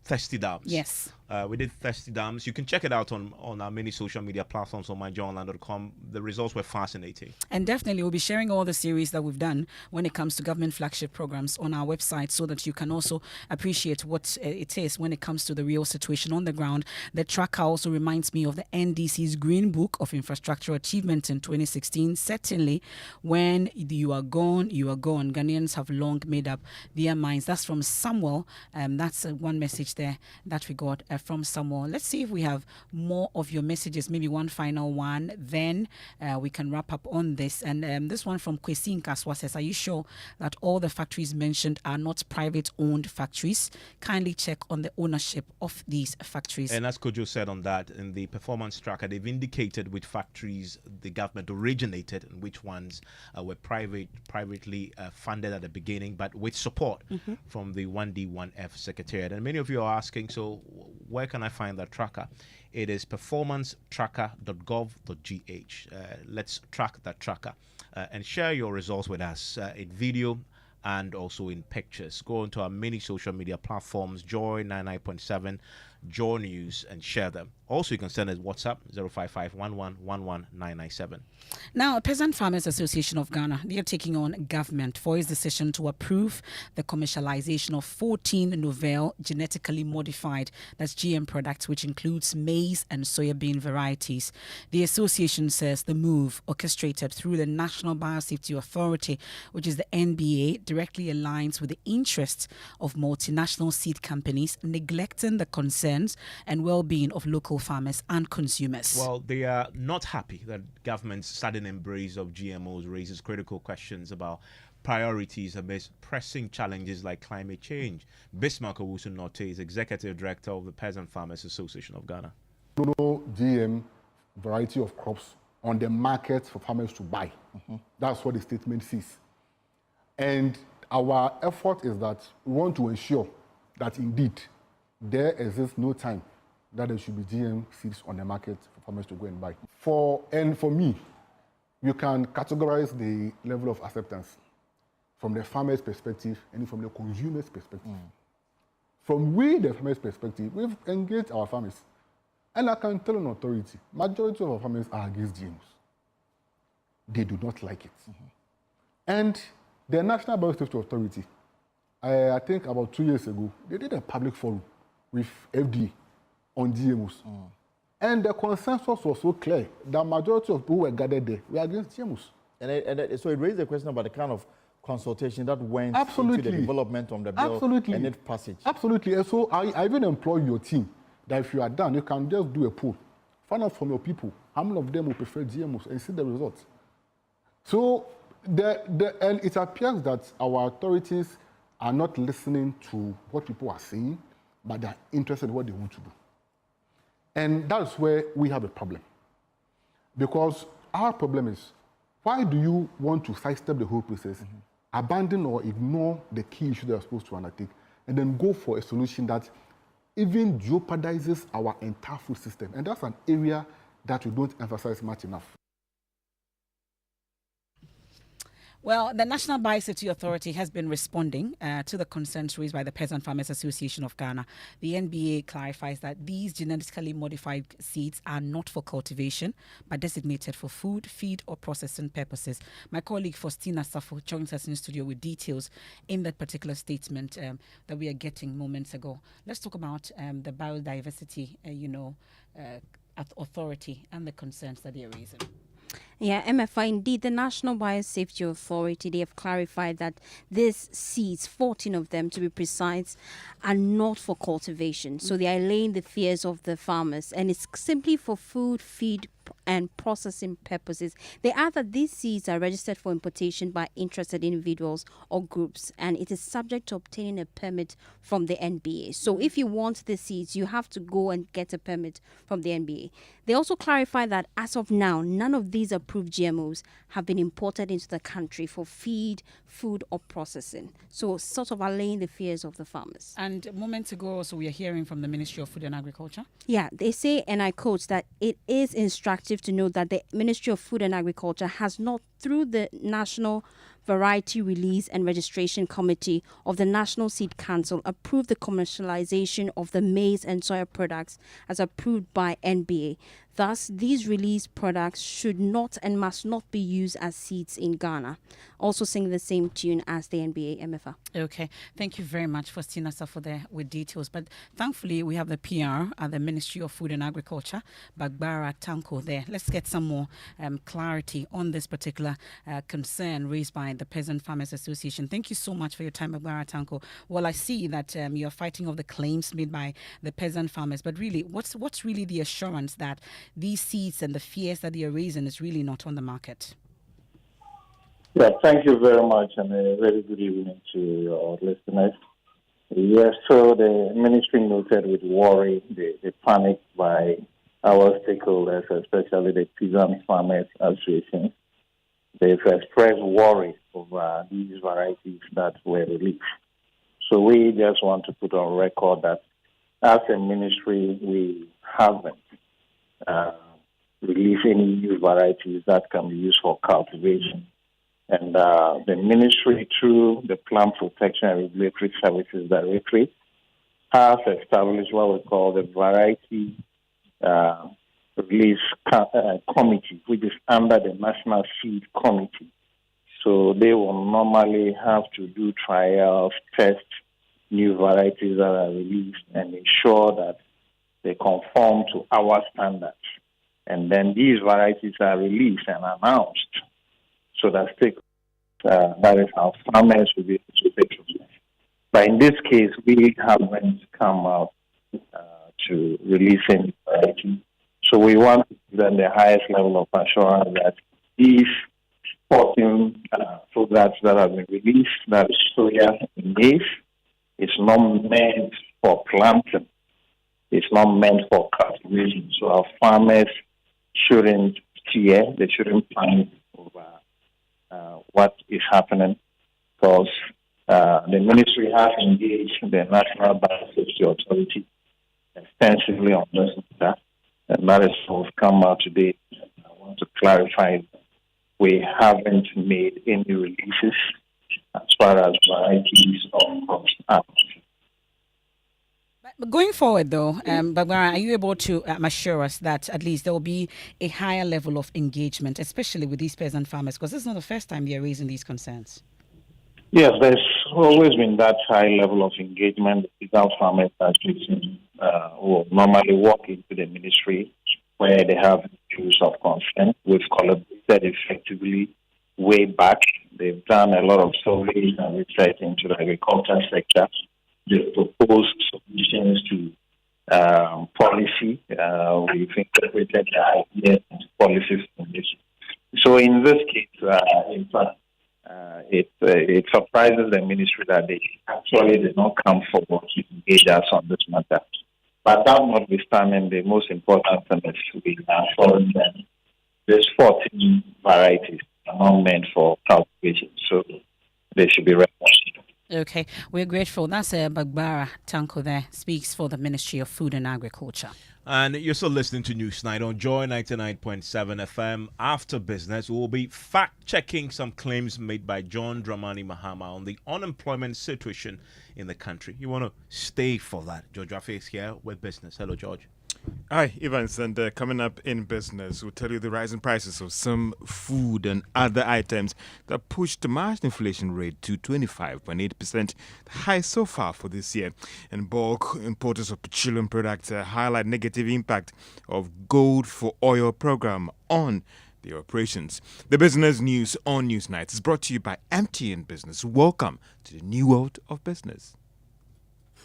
S1: Thirsty Dams.
S7: Yes.
S1: We did Thirsty Dams. You can check it out on our many social media platforms on myjournal.com. The results were fascinating.
S7: And definitely we'll be sharing all the series that we've done when it comes to government flagship programs on our website so that you can also appreciate what it is when it comes to the real situation on the ground. The tracker also reminds me of the NDC's Green Book of Infrastructure Achievement in 2016. Certainly, when you are gone, you are gone. Ghanaians have long made up their minds. That's from Samuel. That's one message there that we got from Samuel. Let's see if we have more of your messages, maybe one final one. Then we can wrap up on this. And this one from Kwesi Nkaswa says, are you sure that all the factories mentioned are not private-owned factories? Kindly check on the ownership of these factories.
S1: And as Kojo said on that, in the performance tracker, they've indicated which factories the government originated and which ones were privately funded at the beginning, but with support from the 1D1F Secretariat. And many of you are asking, so where can I find that tracker? It is performancetracker.gov.gh. Let's track that tracker and share your results with us in video and also in pictures. Go onto our many social media platforms, Joy 99.7, Joy News, and share them. Also, you can send us WhatsApp 055-1111-997.
S7: Now, Peasant Farmers Association of Ghana, they are taking on government for its decision to approve the commercialization of 14 novel genetically modified, that's GM products, which includes maize and soybean varieties. The association says the move, orchestrated through the National Biosafety Authority, which is the NBA, directly aligns with the interests of multinational seed companies, neglecting the concerns and well-being of local farmers and consumers.
S1: Well, they are not happy that government's sudden embrace of GMOs raises critical questions about priorities amidst pressing challenges like climate change. Bismarck Owusu-Norte is Executive Director of the Peasant Farmers Association of Ghana.
S8: No GM variety of crops on the market for farmers to buy. That's what the statement says. And our effort is that we want to ensure that indeed there exists no time that there should be GM seeds on the market for farmers to go and buy. For me, you can categorize the level of acceptance from the farmer's perspective and from the consumer's perspective. From the farmer's perspective, we've engaged our farmers. And I can tell an authority, majority of our farmers are against GMs. They do not like it. And the National Biosafety Authority, I think about 2 years ago, they did a public forum with FDA on GMOs. And the consensus was so clear that majority of people who were gathered there were against GMOs.
S20: And so it raised the question about the kind of consultation that went into the development of the bill and its passage.
S8: Absolutely. And so I even employ your team that if you are done, you can just do a poll. Find out from your people how many of them will prefer GMOs and see the results. So and it appears that our authorities are not listening to what people are saying, but they are interested in what they want to do. And that's where we have a problem. Because our problem is, why do you want to sidestep the whole process, abandon or ignore the key issue they're supposed to undertake, and then go for a solution that even jeopardizes our entire food system? And that's an area that we don't emphasize much enough.
S7: Well, the National Biosafety Authority has been responding to the concerns raised by the Peasant Farmers Association of Ghana. The NBA clarifies that these genetically modified seeds are not for cultivation, but designated for food, feed, or processing purposes. My colleague Faustina Safo joins us in the studio with details in that particular statement that we are getting moments ago. Let's talk about the biodiversity, authority and the concerns that they are raising.
S21: Yeah, Emefa, indeed, the National Biosafety Authority, they have clarified that these seeds, 14 of them to be precise, are not for cultivation. So they are allaying the fears of the farmers, and it's simply for food, feed, and processing purposes. They add that these seeds are registered for importation by interested individuals or groups, and it is subject to obtaining a permit from the NBA. So if you want the seeds, you have to go and get a permit from the NBA. They also clarify that as of now, none of these approved GMOs have been imported into the country for feed, food, or processing. So sort of allaying the fears of the farmers.
S7: And moments ago, also, we are hearing from the Ministry of Food and Agriculture.
S21: Yeah, they say, and I quote, that it is instructive to note that the Ministry of Food and Agriculture has not, through the National Variety Release and Registration Committee of the National Seed Council, approved the commercialization of the maize and soya products as approved by NBA. Thus, these released products should not and must not be used as seeds in Ghana. Also sing the same tune as the NBA, Emefa.
S7: Okay. Thank you very much, Faustina Safo, there with details. But thankfully, we have the PR at the Ministry of Food and Agriculture, Bagbara Tanko, there. Let's get some more clarity on this particular concern raised by the Peasant Farmers Association. Thank you so much for your time, Bagbara Tanko. Well, I see that you're fighting off the claims made by the peasant farmers, but really, what's really the assurance that these seeds and the fears that they are raising is really not on the market?
S22: Yeah, thank you very much, and a very good evening to your listeners. Yes, so the ministry noted with worry the panic by our stakeholders, especially the Peasant Farmers Association. They've expressed worry over these varieties that were released. So we just want to put on record that as a ministry, we haven't released any new varieties that can be used for cultivation. And the ministry, through the Plant Protection and Regulatory Services Directorate, has established what we call the Variety Release Committee, which is under the National Seed Committee. So they will normally have to do trials, test new varieties that are released, and ensure that they conform to our standards. And then these varieties are released and announced so that that is how farmers will be able to take it. But in this case, we haven't come out to release any variety. So we want then the highest level of assurance that these 14 products that have been released, that is soya and maize, it's not meant for planting. It's not meant for cultivation. So our farmers shouldn't fear, they shouldn't panic over what is happening, because the ministry has engaged the National Biosafety Authority extensively on this matter, and that is what we've come out today. I want to clarify we haven't made any releases as far as varieties of crops are.
S7: But going forward, though, Bagbara, are you able to assure us that at least there will be a higher level of engagement, especially with these peasant farmers? Because this is not the first time they are raising these concerns.
S22: Yes, there's always been that high level of engagement. The Peasant Farmers Association will normally walk into the ministry where they have issues of concern. We've collaborated effectively way back. They've done a lot of surveys and research into the agriculture sector. They proposed solutions to policy. We've incorporated the ideas and policies from this. So in this case, in fact, it surprises the ministry that they actually did not come forward to engage us on this matter. But that notwithstanding, the most important thing is we are following them There's 14 varieties all meant for cultivation, so they should be recognized.
S7: Okay, we're grateful. That's Bagbara Tanko there, speaks for the Ministry of Food and Agriculture.
S1: And you're still listening to Newsnight on Joy 99.7 FM. After business, we'll be fact-checking some claims made by John Dramani Mahama on the unemployment situation in the country. You want to stay for that. George Rafe is here with business. Hello, George.
S10: Hi, Evans, and coming up in business, we'll tell you the rising prices of some food and other items that pushed the March inflation rate to 25.8%, the highest so far for this year. And bulk importers of petroleum products highlight negative impact of gold for oil program on the operations. The business news on Newsnight is brought to you by MTN Business. Welcome to the new world of business.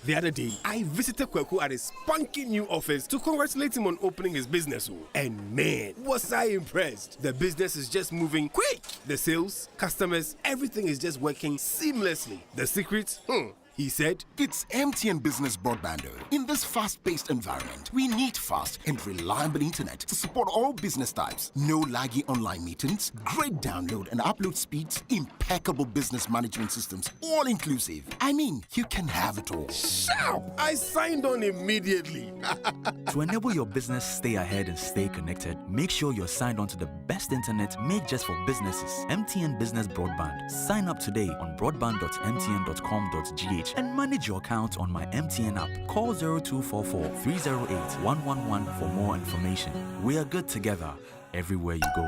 S2: The other day, I visited Kweku at his spunky new office to congratulate him on opening his business. And man, was I impressed. The business is just moving quick. The sales, customers, everything is just working seamlessly. The secret? He said,
S3: it's MTN Business Broadband. In this fast-paced environment, we need fast and reliable internet to support all business types. No laggy online meetings, great download and upload speeds, impeccable business management systems, all inclusive. I mean, you can have it all.
S2: Sharp! I signed on immediately.
S23: To enable your business stay ahead and stay connected, make sure you're signed on to the best internet made just for businesses. MTN Business Broadband. Sign up today on broadband.mtn.com.gh and manage your account on my MTN app. Call 0244-308-111 for more information. We are good together everywhere you go.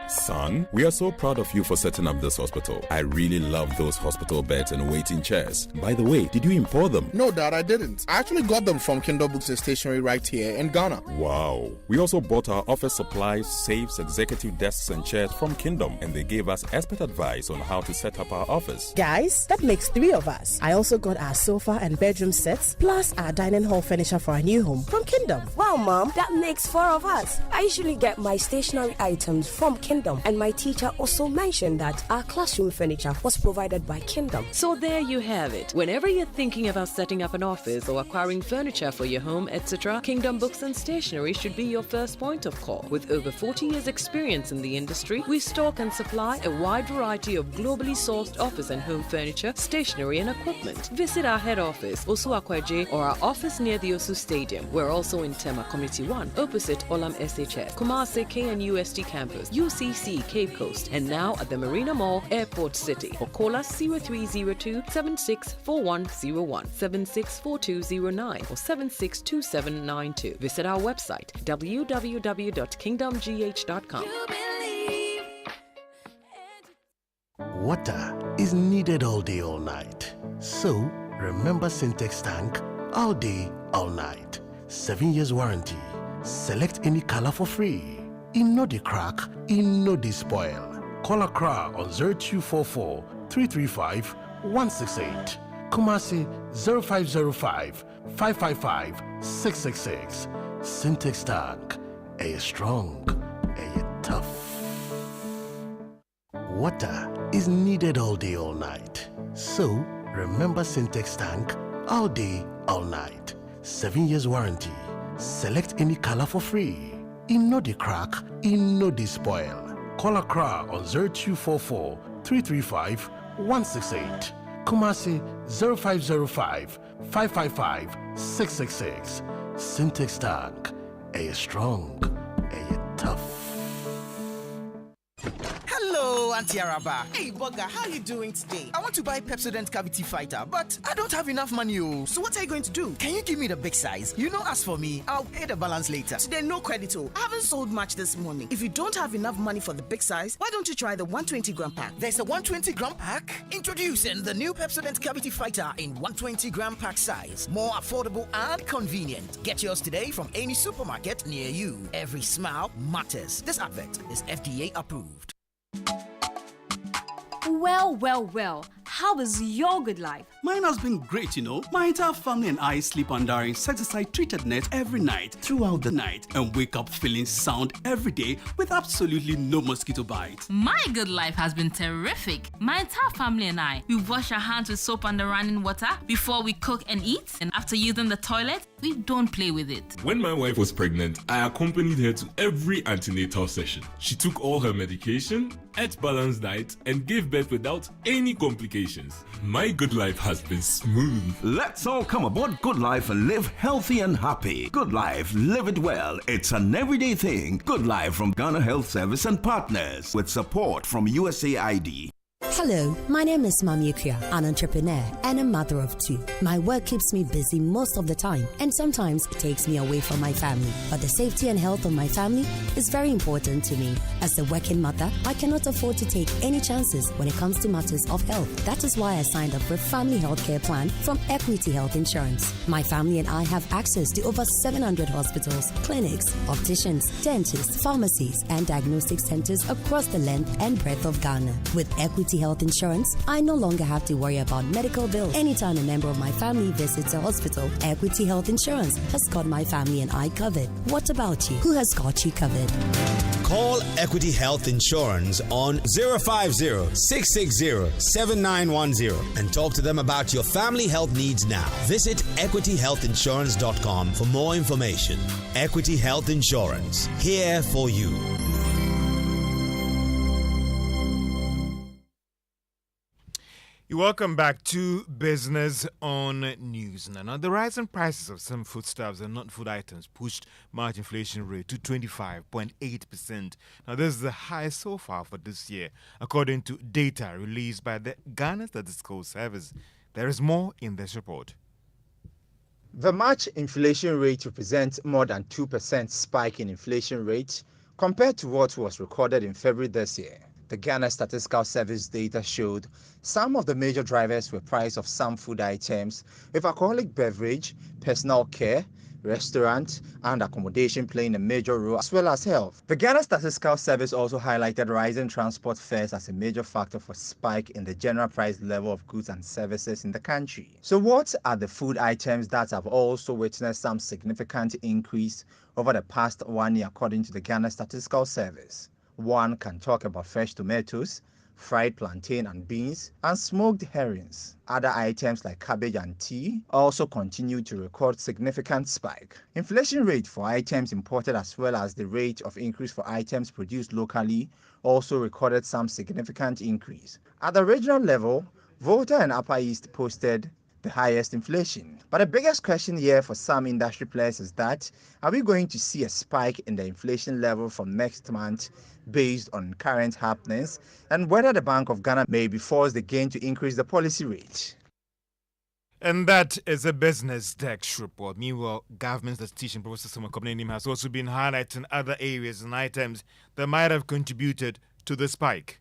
S24: Son, we are so proud of you for setting up this hospital. I really love those hospital beds and waiting chairs. By the way, did you import them?
S25: No, Dad, I didn't. I actually got them from Kindle Books and Stationery right here in Ghana.
S24: Wow. We also bought our office supplies, safes, executive desks and chairs from Kingdom, and they gave us expert advice on how to set up our office.
S26: Guys, that makes 3 of us. I also got our sofa and bedroom sets, plus our dining hall furniture for our new home from Kingdom.
S27: Wow, Mom, that makes 4 of us. I usually get my stationery items from Kingdom, and my teacher also mentioned that our classroom furniture was provided by Kingdom.
S28: So there you have it. Whenever you're thinking about setting up an office or acquiring furniture for your home, etc., Kingdom Books and Stationery should be your first point of call. With over 40 years experience in the industry, we stock and supply a wide variety of globally sourced office and home furniture, stationery and equipment. Visit our head office, Osu Akwaje, or our office near the Osu Stadium. We're also in Tema Community 1, opposite Olam SHF, Kumasi KNUST campus, UCC Cape Coast, and now at the Marina Mall, Airport City. Or call us 0302-764101, 764209, or 762792. Visit our website, www.kingdomgh.com.
S29: Water is needed all day, all night. So, remember Syntex tank all day, all night. 7 years warranty. Select any color for free. In no the crack, in no the spoil. Call Accra on 0244 335 168. Kumasi 0505 555 666. Syntex tank. A strong, a tough. Water is needed all day, all night. So, remember Syntex tank all day, all night. 7 years warranty. Select any color for free. In no the crack, in no the spoil. Call Accra on 0244 335 168. Kumasi 0505 555 666. Syntex tank. A strong, a tough.
S30: Hello, Auntie Araba. Hey, Bugger, how are you doing today? I want to buy Peasant cavity fighter, but I don't have enough money. So what are you going to do? Can you give me the big size? You know, as for me, I'll pay the balance later. Today, no credit. I haven't sold much this morning. If you don't have enough money for the big size, why don't you try the 120-gram pack? There's a 120-gram pack? Introducing the new Peasant cavity fighter in 120-gram pack size. More affordable and convenient. Get yours today from any supermarket near you. Every smile matters. This advert is FDA approved.
S31: Well, well, well.
S4: how is your good life?
S5: Mine has been great, My entire family and I sleep under an insecticide-treated net every night, throughout the night, and wake up feeling sound every day with absolutely no mosquito bite.
S6: My good life has been terrific. My entire family and I, we wash our hands with soap and running water before we cook and eat, and after using the toilet, we don't play with it.
S9: When my wife was pregnant, I accompanied her to every antenatal session. She took all her medication, ate balanced diet, and gave birth without any complications. My good life has been smooth.
S11: Let's all come aboard Good Life and live healthy and happy. Good Life, live it well. It's an everyday thing. Good Life from Ghana Health Service and partners with support from USAID.
S26: Hello, my name is Mami Akua, an entrepreneur and a mother of two. My work keeps me busy most of the time, and sometimes it takes me away from my family. But the safety and health of my family is very important to me. As a working mother, I cannot afford to take any chances when it comes to matters of health. That is why I signed up for a family healthcare plan from Equity Health Insurance. My family and I have access to over 700 hospitals, clinics, opticians, dentists, pharmacies, and diagnostic centers across the length and breadth of Ghana. With Equity Health Insurance, I no longer have to worry about medical bills. Anytime a member of my family visits a hospital, Equity Health Insurance has got my family and I covered. What about you? Who has got you covered?
S12: Call Equity Health Insurance on 050-660-7910 and talk to them about your family health needs now. Visit equityhealthinsurance.com for more information. Equity Health Insurance, here for you.
S10: Welcome back to Business on News. Now, the rise in prices of some foodstuffs and non-food items pushed March inflation rate to 25.8%. Now, this is the highest so far for this year, according to data released by the Ghana Statistical Service. There is more in this report.
S13: The March inflation rate represents more than 2% spike in inflation rate compared to what was recorded in February this year. The Ghana Statistical Service data showed some of the major drivers were price of some food items, with alcoholic beverage, personal care, restaurant, and accommodation playing a major role, as well as health. The Ghana Statistical Service also highlighted rising transport fares as a major factor for spike in the general price level of goods and services in the country. So what are the food items that have also witnessed some significant increase over the past 1 year according to the Ghana Statistical Service? One can talk about fresh tomatoes, fried plantain and beans, and smoked herrings. Other items like cabbage and tea also continue to record significant spike. Inflation rate for items imported as well as the rate of increase for items produced locally also recorded some significant increase. At the regional level, Volta and Upper East posted the highest inflation. But the biggest question here for some industry players is that, are we going to see a spike in the inflation level from next month based on current happenings, and whether the Bank of Ghana may be forced again to increase the policy rate?
S10: And that is a Business Desk report. Meanwhile, government statistician Professor Samuel Kobnenim has also been highlighting other areas and items that might have contributed to the spike.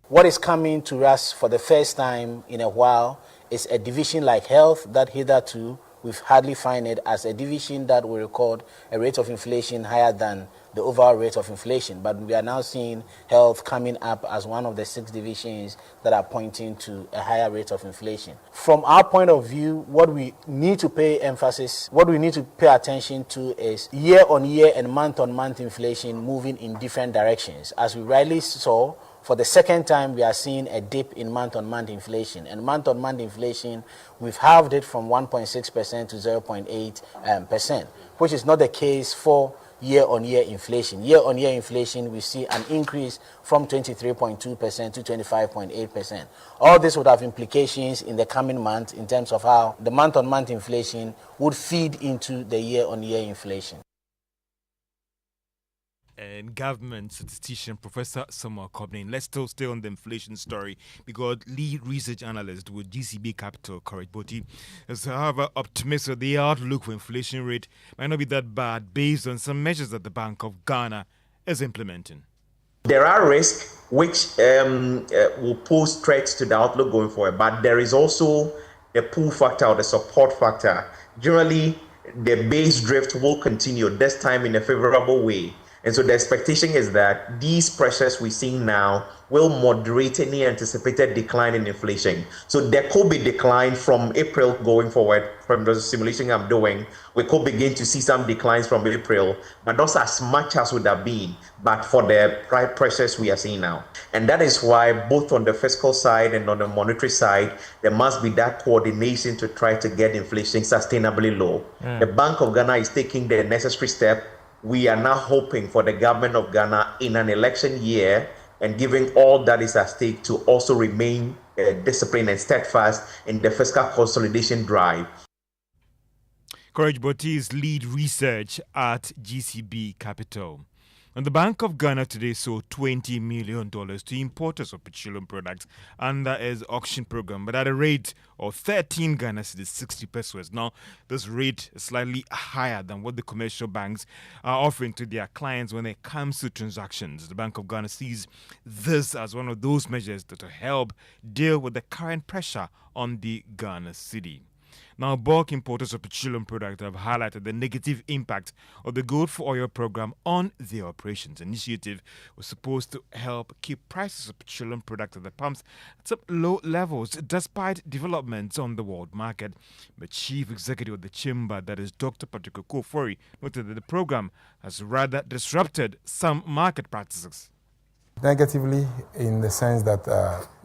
S14: What is coming to us for the first time in a while is a division like health that hitherto we've hardly find it as a division that will record a rate of inflation higher than the overall rate of inflation. But we are now seeing health coming up as one of the 6 divisions that are pointing to a higher rate of inflation. From our point of view, what we need to pay attention to is year-on-year and month-on-month inflation moving in different directions. As we rightly saw, for the second time, we are seeing a dip in month-on-month inflation. And month-on-month inflation, we've halved it from 1.6% to 0.8%, which is not the case for year-on-year inflation. Year-on-year inflation, we see an increase from 23.2% to 25.8%. All this would have implications in the coming months in terms of how the month-on-month inflation would feed into the year-on-year inflation.
S10: And government statistician Professor Samuel Kobnenim. Let's still stay on the inflation story because lead research analyst with GCB Capital, Courage Boti, is however optimistic the outlook for inflation rate might not be that bad based on some measures that the Bank of Ghana is implementing.
S16: There are risks which will pose threats to the outlook going forward, but there is also the pull factor or the support factor. Generally, the base drift will continue, this time in a favorable way. And so the expectation is that these pressures we're seeing now will moderate any anticipated decline in inflation. So there could be decline from April going forward. From the simulation I'm doing, we could begin to see some declines from April, but not as much as would have been, but for the price pressures we are seeing now. And that is why both on the fiscal side and on the monetary side, there must be that coordination to try to get inflation sustainably low. The Bank of Ghana is taking the necessary step. We are now hoping for the government of Ghana in an election year and giving all that is at stake to also remain disciplined and steadfast in the fiscal consolidation drive.
S10: Courage Boti's lead research at GCB Capital. And the Bank of Ghana today sold $20 million to importers of petroleum products under its auction program, but at a rate of 13 Ghana cedis, 60 pesos. Now, this rate is slightly higher than what the commercial banks are offering to their clients when it comes to transactions. The Bank of Ghana sees this as one of those measures that will help deal with the current pressure on the Ghana cedi. Now, bulk importers of petroleum products have highlighted the negative impact of the Gold for Oil program on their operations. The initiative was supposed to help keep prices of petroleum products at the pumps at some low levels despite developments on the world market. The chief executive of the chamber, that is Dr. Patrick Okofori, noted that the program has rather disrupted some market practices.
S4: Negatively, in the sense that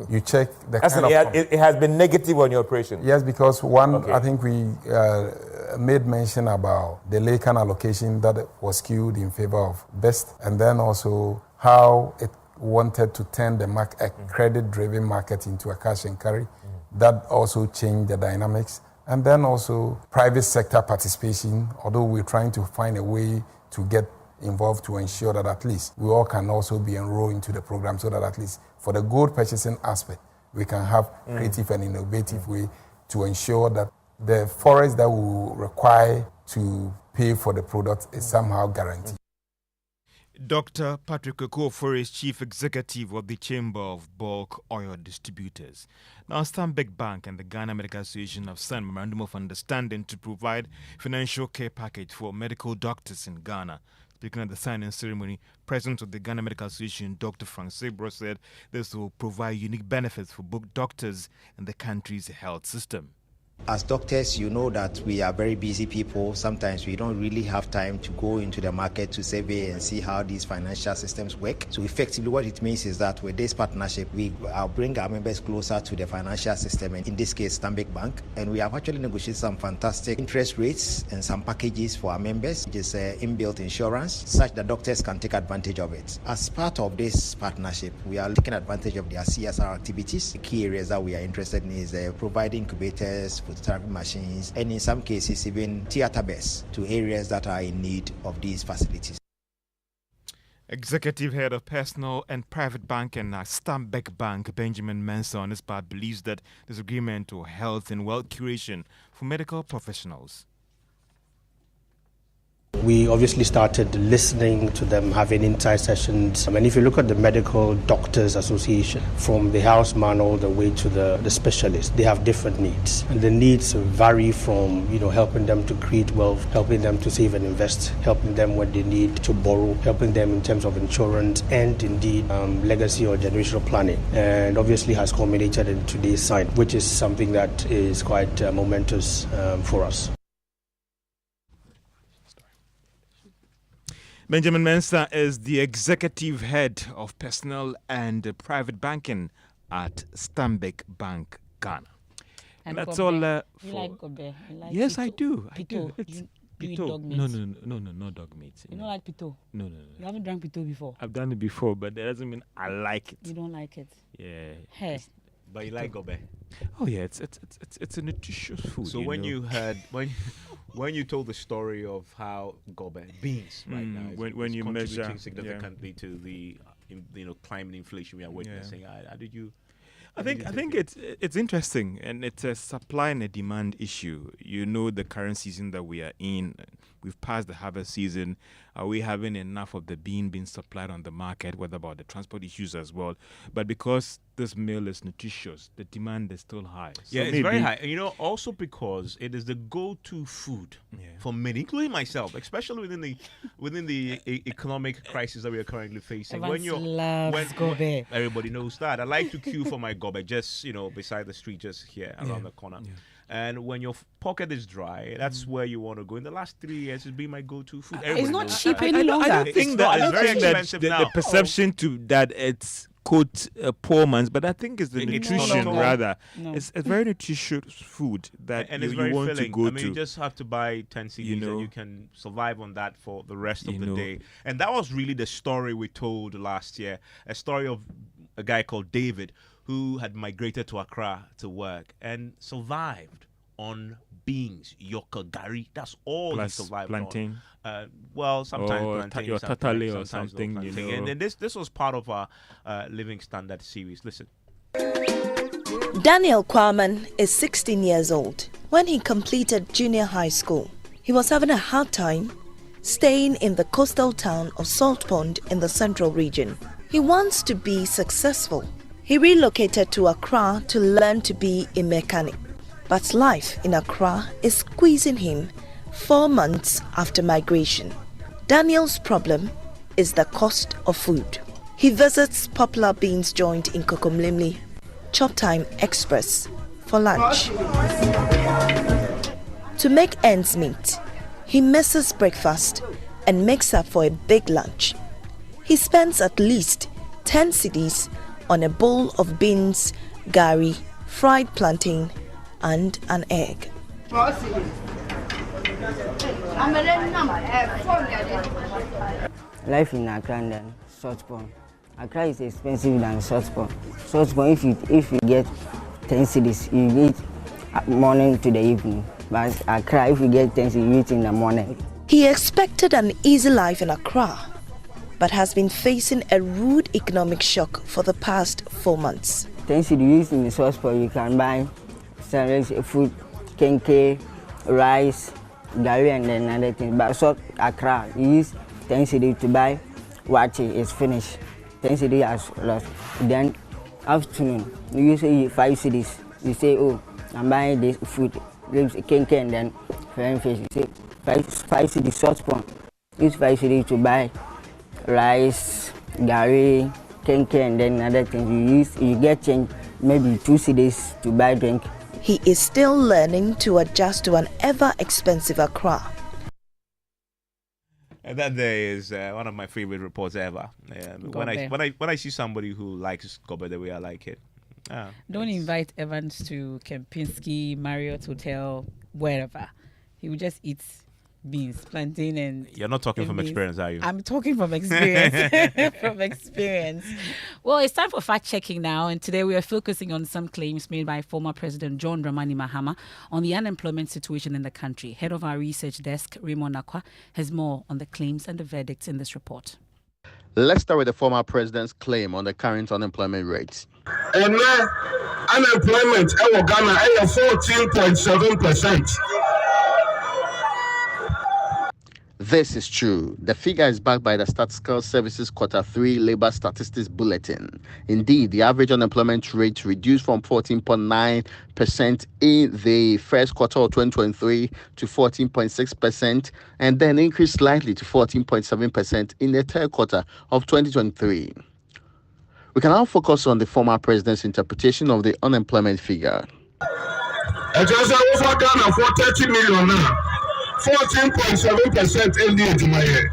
S4: you check the
S7: it has been negative on your operation?
S4: Yes, because I think we made mention about the Lacan allocation that was skewed in favor of Best, and then also how it wanted to turn the a credit-driven market into a cash and carry. That also changed the dynamics. And then also private sector participation, although we're trying to find a way to get involved to ensure that at least we all can also be enrolled into the program, so that at least for the gold purchasing aspect, we can have creative and innovative way to ensure that the forest that we will require to pay for the product is somehow guaranteed.
S10: Dr. Patrick Okofori is Chief Executive of the Chamber of Bulk Oil Distributors. Now, Stanbic Bank and the Ghana Medical Association have signed a memorandum of understanding to provide financial care package for medical doctors in Ghana. Speaking at the signing ceremony, President of the Ghana Medical Association, Dr. Frank Sebro, said this will provide unique benefits for both doctors in the country's health system.
S8: As doctors, you know that we are very busy people. Sometimes we don't really have time to go into the market to survey and see how these financial systems work. So effectively what it means is that with this partnership, we bring our members closer to the financial system, and in this case, Stanbic Bank. And we have actually negotiated some fantastic interest rates and some packages for our members, which is inbuilt insurance, such that doctors can take advantage of it. As part of this partnership, we are taking advantage of their CSR activities. The key areas that we are interested in is providing incubators, phototherapy machines, and in some cases even theater beds to areas that are in need of these facilities.
S10: Executive Head of Personal and Private Banking at Stanbic Bank, Benjamin Mensah, on his part, believes that this agreement will health and wealth curation for medical professionals.
S15: We obviously started listening to them, having insight sessions. And if you look at the Medical Doctors Association, from the houseman all the way to the specialist, they have different needs. And the needs vary from, helping them to create wealth, helping them to save and invest, helping them when they need to borrow, helping them in terms of insurance, and indeed legacy or generational planning. And obviously has culminated in today's sign, which is something that is quite momentous for us.
S10: Benjamin Mensah is the executive head of personal and private banking at Stanbic Bank, Ghana. And that's all.
S17: You like gobe?
S10: Yes,
S17: pito?
S10: I do.
S17: Pito.
S10: It's
S17: You eat
S10: pito.
S17: dog meat?
S10: No dog meat.
S17: You don't like pito?
S10: No.
S17: You haven't drank pito before?
S10: I've done it before, but that doesn't mean I like it.
S17: You don't like it?
S10: Yeah.
S17: Hey.
S1: But you like gobe?
S10: Oh yeah, it's a nutritious food.
S1: So when you told the story of how gobe beans right now
S10: when you
S1: contributing
S10: measure
S1: significantly to the climate inflation we are witnessing, how did you?
S10: I think it's interesting, and it's a supply and a demand issue. The current season that we are in, we've passed the harvest season. Are we having enough of the bean being supplied on the market? What about the transport issues as well? But because this meal is nutritious, the demand is still high. So
S1: Yeah, it's very high. And, also because it is the go-to food for many, including myself, especially within the economic crisis that we are currently facing.
S17: Loves gobe.
S1: Everybody knows that. I like to queue for my gobe just, beside the street, just here around the corner. Yeah. And when your pocket is dry, that's where you want to go. In the last 3 years, it's been my go-to food.
S17: It's not cheap
S10: I
S17: any longer.
S10: don't think that
S1: it's very expensive now.
S10: The perception to that it's quote poor man's, but I think it's the nutrition rather.
S17: No.
S10: It's a very nutritious food that
S1: and
S10: you,
S1: it's very
S10: you want
S1: filling.
S10: to go to.
S1: You just have to buy 10 CDs and you can survive on that for the rest of the day. And that was really the story we told last year. A story of a guy called David who had migrated to Accra to work and survived on beans, yoka, gari. That's all he survived
S10: plantain.
S1: on. Sometimes plantain,
S10: your tatale or something.
S1: And then this was part of our Living Standard series. Listen.
S2: Daniel Kwaman is 16 years old. When he completed junior high school, he was having a hard time staying in the coastal town of Salt Pond in the central region. He wants to be successful. He relocated to Accra to learn to be a mechanic. But life in Accra is squeezing him 4 months after migration. Daniel's problem is the cost of food. He visits popular beans joint in Kokomlimli, Chop Time Express, for lunch. To make ends meet, he misses breakfast and makes up for a big lunch. He spends at least 10 cedis on a bowl of beans, gari, fried plantain, and an egg.
S3: Life in Accra and then Salt Pond. Accra is expensive than Salt Pond. Salt Pond, if you get 10 cedis, you eat morning to the evening. But Accra, if you get 10 cedis, you eat in the morning.
S2: He expected an easy life in Accra, but has been facing a rude economic shock for the past 4 months.
S3: 10 cedis in the Salt Pond, you can buy food, kenke, rice, gari, and then other things. But so Accra, you use 10 cedis to buy wachi, it's finished. 10 cedis has lost. Then afternoon, you use 5 cedis. You say, oh, I'm buying this food, kenke, and then frying fish. You say 5 cedis Salt Pond. Use 5 cedis to buy rice, gari, kenke, and then other things. You get change, maybe 2 cedis to buy drink.
S2: He is still learning to adjust to an ever-expensive Accra.
S1: And that day is one of my favorite reports ever. When I see somebody who likes gobe the way I like it.
S17: Don't invite Evans to Kempinski, Marriott Hotel, wherever. He will just eat beans, plantain, and
S1: you're not talking from experience, are you?
S17: I'm talking from experience. From experience. Well, it's time for fact checking now, and today we are focusing on some claims made by former President John Dramani Mahama on the unemployment situation in the country. Head of our research desk, Raymond Nakwa, has more on the claims and the verdicts in this report.
S18: Let's start with the former president's claim on the current unemployment rate.
S19: And now, unemployment in Ghana is 14.7%.
S18: This is true. The figure is backed by the Statistical Services Q3 Labor Statistics Bulletin. Indeed, the average unemployment rate reduced from 14.9% in the first quarter of 2023 to 14.6%, and then increased slightly to 14.7% in the third quarter of 2023. We can now focus on the former president's interpretation of the unemployment figure.
S19: It is over Ghana for 30 million now. 14.7% in the year.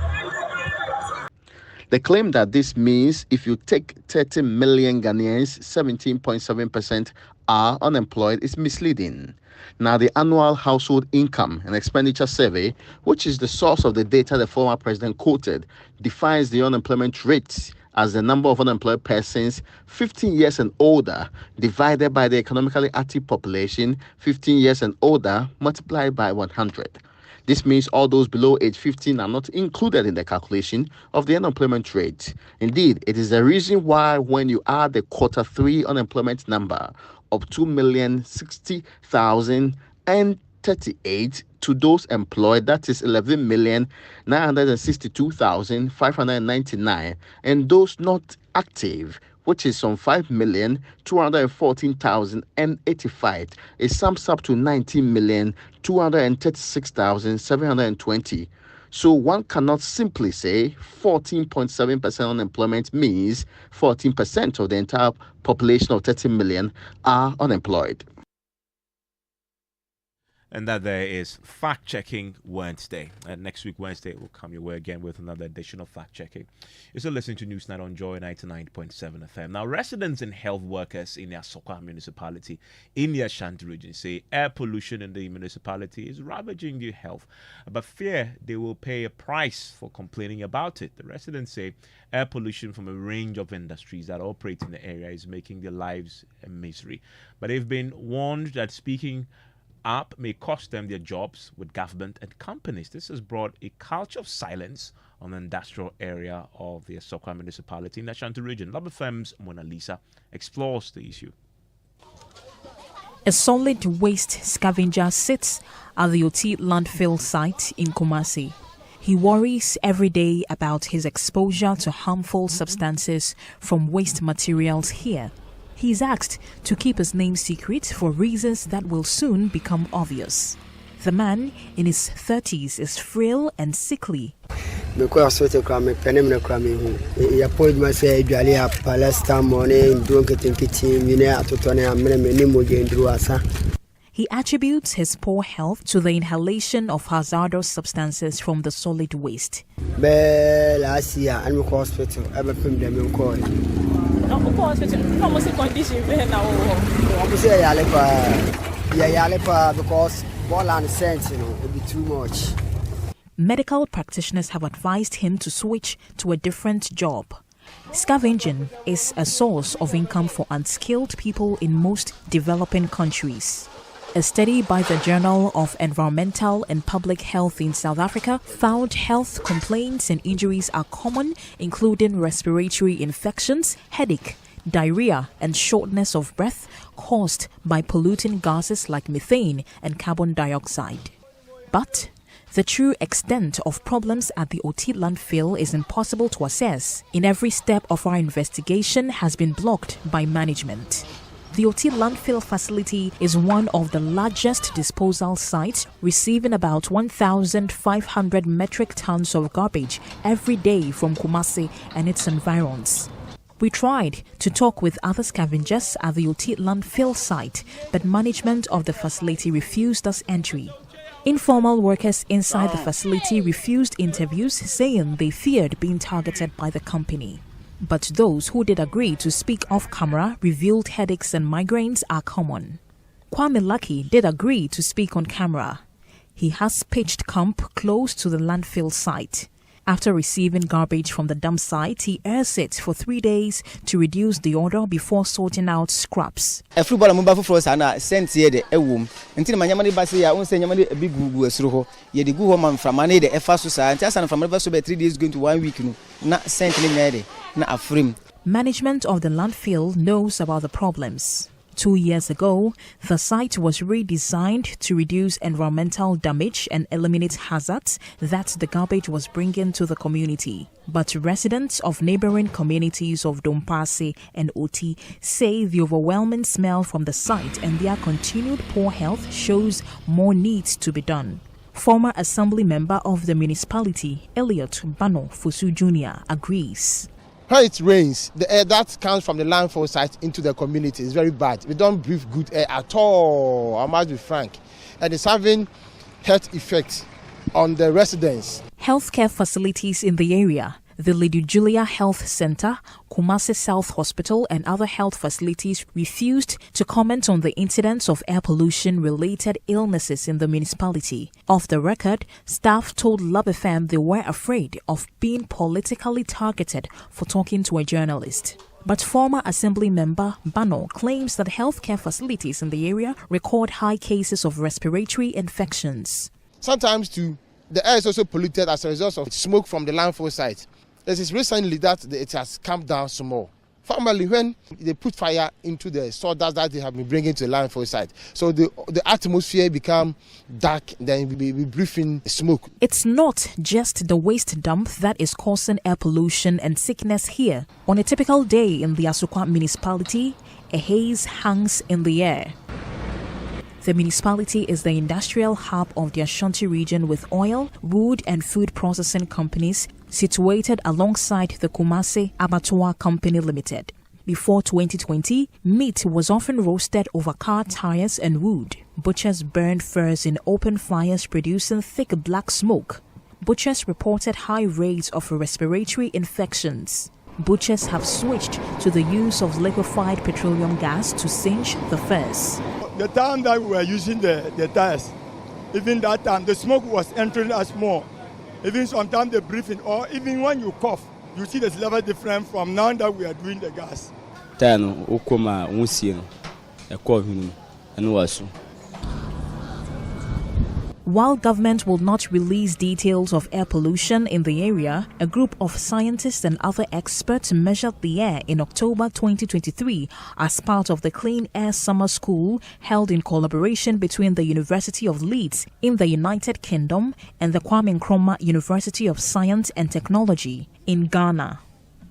S18: They claim that this means if you take 30 million Ghanaians, 17.7% are unemployed is misleading. Now, the annual household income and expenditure survey, which is the source of the data the former president quoted, defines the unemployment rate as the number of unemployed persons 15 years and older divided by the economically active population 15 years and older multiplied by 100. This means all those below age 15 are not included in the calculation of the unemployment rate. Indeed, it is the reason why when you add the Q3 unemployment number of 2,060,000 and 38 to those employed, that is 11,962,599, and those not active, which is on 5,214,085. It sums up to 19,236,720. So one cannot simply say 14.7% unemployment means 14% of the entire population of 30 million are unemployed.
S1: And that there is Fact Checking Wednesday. And next week, Wednesday, we'll come your way again with another edition of Fact Checking. You're still listening to Newsnight on Joy 99.7 FM. Now, residents and health workers in the Asokwa municipality in the Ashanti region say air pollution in the municipality is ravaging their health, but fear they will pay a price for complaining about it. The residents say air pollution from a range of industries that operate in the area is making their lives a misery. But they've been warned that speaking up may cost them their jobs with government and companies. This has brought a culture of silence on the industrial area of the Asokwa municipality in the Ashanti region. Love FM's Mona Lisa explores the issue.
S20: A solid waste scavenger sits at the Oti landfill site in Kumasi. He worries every day about his exposure to harmful substances from waste materials here. He's asked to keep his name secret for reasons that will soon become obvious. The man in his 30s is frail and sickly. He attributes his poor health to the inhalation of hazardous substances from the solid waste.
S3: Last year, I'm in hospital. Because ball and sense, it'll be too much.
S20: Medical practitioners have advised him to switch to a different job. Scavenging is a source of income for unskilled people in most developing countries. A study by the Journal of Environmental and Public Health in South Africa found health complaints and injuries are common, including respiratory infections, headache, diarrhea, and shortness of breath caused by polluting gases like methane and carbon dioxide. But the true extent of problems at the Oti landfill is impossible to assess. In every step of our investigation has been blocked by management. The Oti landfill facility is one of the largest disposal sites, receiving about 1,500 metric tons of garbage every day from Kumasi and its environs. We tried to talk with other scavengers at the Oti landfill site, but management of the facility refused us entry. Informal workers inside the facility refused interviews, saying they feared being targeted by the company. But those who did agree to speak off camera revealed headaches and migraines are common. Kwame Lucky did agree to speak on camera. He has pitched camp close to the landfill site. After receiving garbage from the dump site, he airs it for 3 days to reduce the odor before sorting out scraps.
S3: Everybody move for us and sent here the womb. Until my yamani basi ya unse yamani a big gugu esroho. Ye the go man from money the FA society and from ever so 3 days going to 1 week not sent me na a frame.
S20: Management of the landfill knows about the problems. 2 years ago, the site was redesigned to reduce environmental damage and eliminate hazards that the garbage was bringing to the community. But residents of neighboring communities of Dompase and Oti say the overwhelming smell from the site and their continued poor health shows more needs to be done. Former assembly member of the municipality, Elliot Bano Fusu Jr., agrees.
S21: When it rains, the air that comes from the landfill site into the community is very bad. We don't breathe good air at all, I must be frank. And it's having health effects on the residents.
S20: Healthcare facilities in the area, the Lady Julia Health Center, Kumasi South Hospital, and other health facilities refused to comment on the incidents of air pollution-related illnesses in the municipality. Off the record, staff told Love FM they were afraid of being politically targeted for talking to a journalist. But former Assembly member Bano claims that healthcare facilities in the area record high cases of respiratory infections.
S21: Sometimes, too, the air is also polluted as a result of smoke from the landfill site. It is recently that it has calmed down some more. Formerly, when they put fire into the sawdust that they have been bringing to the landfill site, so the atmosphere become dark, then we breathe in smoke.
S20: It's not just the waste dump that is causing air pollution and sickness here. On a typical day in the Asukwa municipality, a haze hangs in the air. The municipality is the industrial hub of the Ashanti region with oil, wood and food processing companies situated alongside the Kumasi Apawu Company Limited. Before 2020, meat was often roasted over car tires and wood. Butchers burned furs in open fires producing thick black smoke. Butchers reported high rates of respiratory infections. Butchers have switched to the use of liquefied petroleum gas to singe the furs.
S5: The time that we were using the tires, even that time, the smoke was entering us more. Even sometimes the breathing, or even when you cough, you see this level different from now that we are doing the gas.
S20: While government will not release details of air pollution in the area, a group of scientists and other experts measured the air in October 2023 as part of the Clean Air Summer School held in collaboration between the University of Leeds in the United Kingdom and the Kwame Nkrumah University of Science and Technology in Ghana.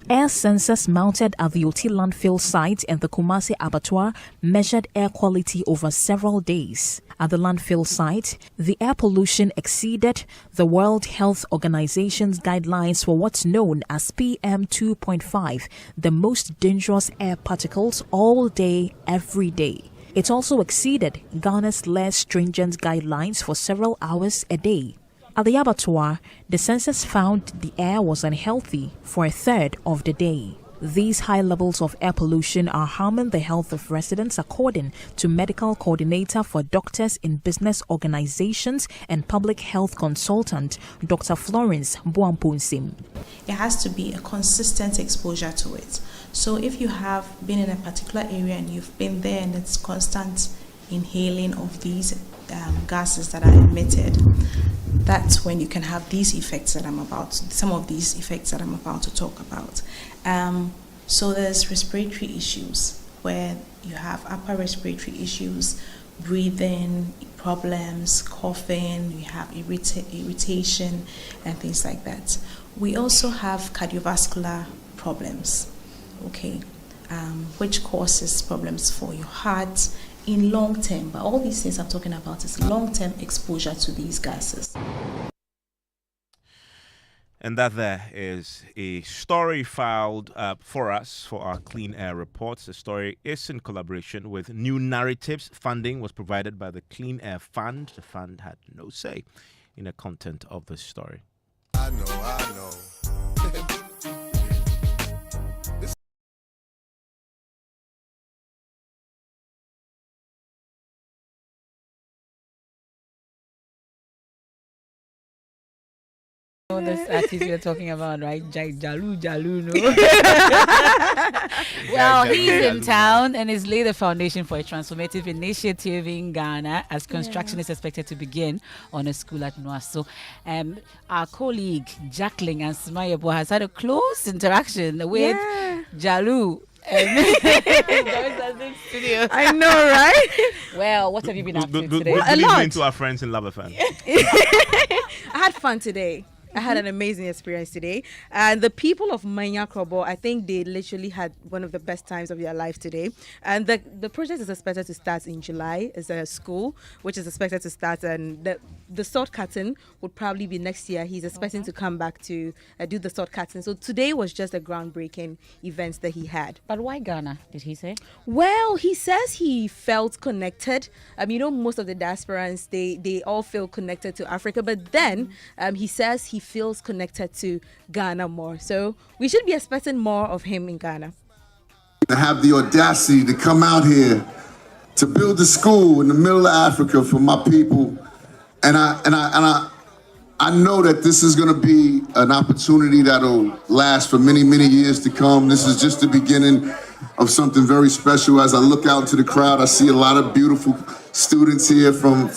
S20: Air sensors mounted at the Oti landfill site and the Kumasi Abattoir measured air quality over several days. At the landfill site, the air pollution exceeded the World Health Organization's guidelines for what's known as PM 2.5, the most dangerous air particles all day, every day. It also exceeded Ghana's less stringent guidelines for several hours a day. At the abattoir, the sensors found the air was unhealthy for a third of the day. These high levels of air pollution are harming the health of residents, according to medical coordinator for doctors in business organizations and public health consultant, Dr. Florence Buampunsim.
S6: It has to be a consistent exposure to it. So if you have been in a particular area and you've been there and it's constant inhaling of these gases that are emitted, that's when you can have these effects that some of these effects that I'm about to talk about. So there's respiratory issues where you have upper respiratory issues, breathing problems, coughing, you have irritation and things like that. We also have cardiovascular problems, which causes problems for your heart in long term. But all these things I'm talking about is long-term exposure to these gases.
S1: And that there is a story filed for us for our Clean Air Reports. The story is in collaboration with New Narratives. Funding was provided by the Clean Air Fund. The fund had no say in the content of the story.
S22: I know.
S17: This artist you're talking about, right? Jalu, no? Well, he's in town and has laid the foundation for a transformative initiative in Ghana as construction is expected to begin on a school at Nwaso. Our colleague Jacqueline and Smayabo has had a close interaction with Jalu.
S23: I know, right?
S17: Well, what have you been up to today?
S1: Good evening to our friends in Livelihood.
S23: I had fun today. I had an amazing experience today. And the people of Manya Krobo, I think they literally had one of the best times of their life today. And the project is expected to start in July. It's a school which is expected to start. And the sword cutting would probably be next year. He's expecting to come back to do the sword cutting. So today was just a groundbreaking event that he had.
S17: But why Ghana, did he say?
S23: Well, he says he felt connected. Most of the diasporans, they all feel connected to Africa. But then he says he feels connected to Ghana more. So we should be expecting more of him in Ghana.
S22: To have the audacity to come out here to build a school in the middle of Africa for my people. And I know that this is going to be an opportunity that'll last for many, many years to come. This is just the beginning of something very special. As I look out into the crowd, I see a lot of beautiful students here from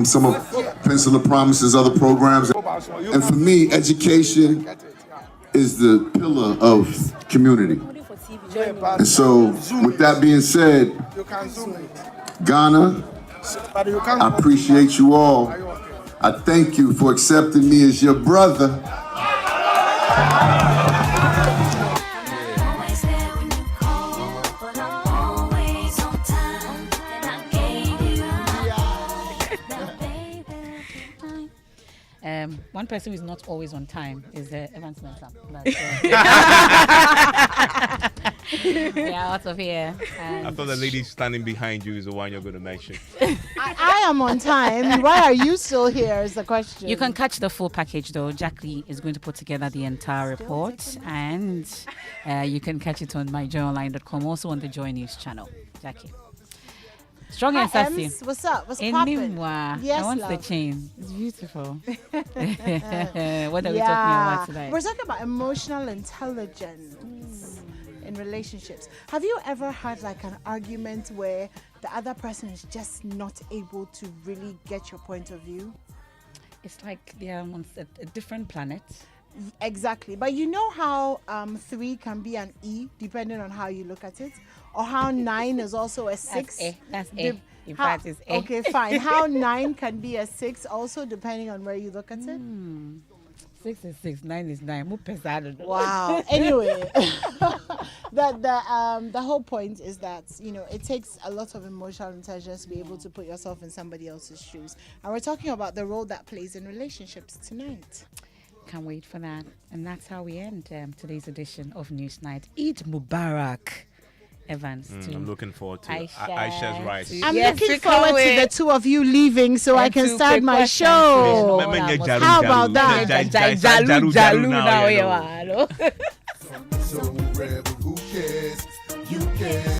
S22: some of Pencil Promise's other programs. And for me, education is the pillar of community. And so, with that being said, Ghana, I appreciate you all. I thank you for accepting me as your brother.
S17: One person who is not always on time is Evans Mensah. Yeah, out of here.
S1: I thought the lady standing behind you is the one you're going to mention.
S9: I am on time. Why are you still here is the question.
S17: You can catch the full package though. Jackie is going to put together the entire report, and you can catch it on myjoyonline.com, also on the Joy News channel. Jackie. Strong and sassy.
S9: What's up? What's poppin'? Yes,
S17: I want
S9: love.
S17: the chain. It's beautiful. What are we talking about today?
S9: We're talking about emotional intelligence in relationships. Have you ever had like an argument where the other person is just not able to really get your point of view?
S17: It's like they're on a different planet.
S9: Exactly. But you know how 3 can be an E depending on how you look at it? Or how 9 is also a 6?
S17: That's A. In fact, it's A.
S9: Okay, fine. How 9 can be a 6 also depending on where you look at it?
S17: 6 is 6, 9 is 9.
S9: Wow. Anyway, the whole point is that, you know, it takes a lot of emotional intelligence to be able to put yourself in somebody else's shoes. And we're talking about the role that plays in relationships tonight.
S17: Can't wait for that. And that's how we end today's edition of News Night. Eid Mubarak, Evans.
S1: I'm looking forward to Aisha's rice.
S9: I'm looking forward to the two of you leaving so I can start my show. How about that?
S22: So, who cares? You care.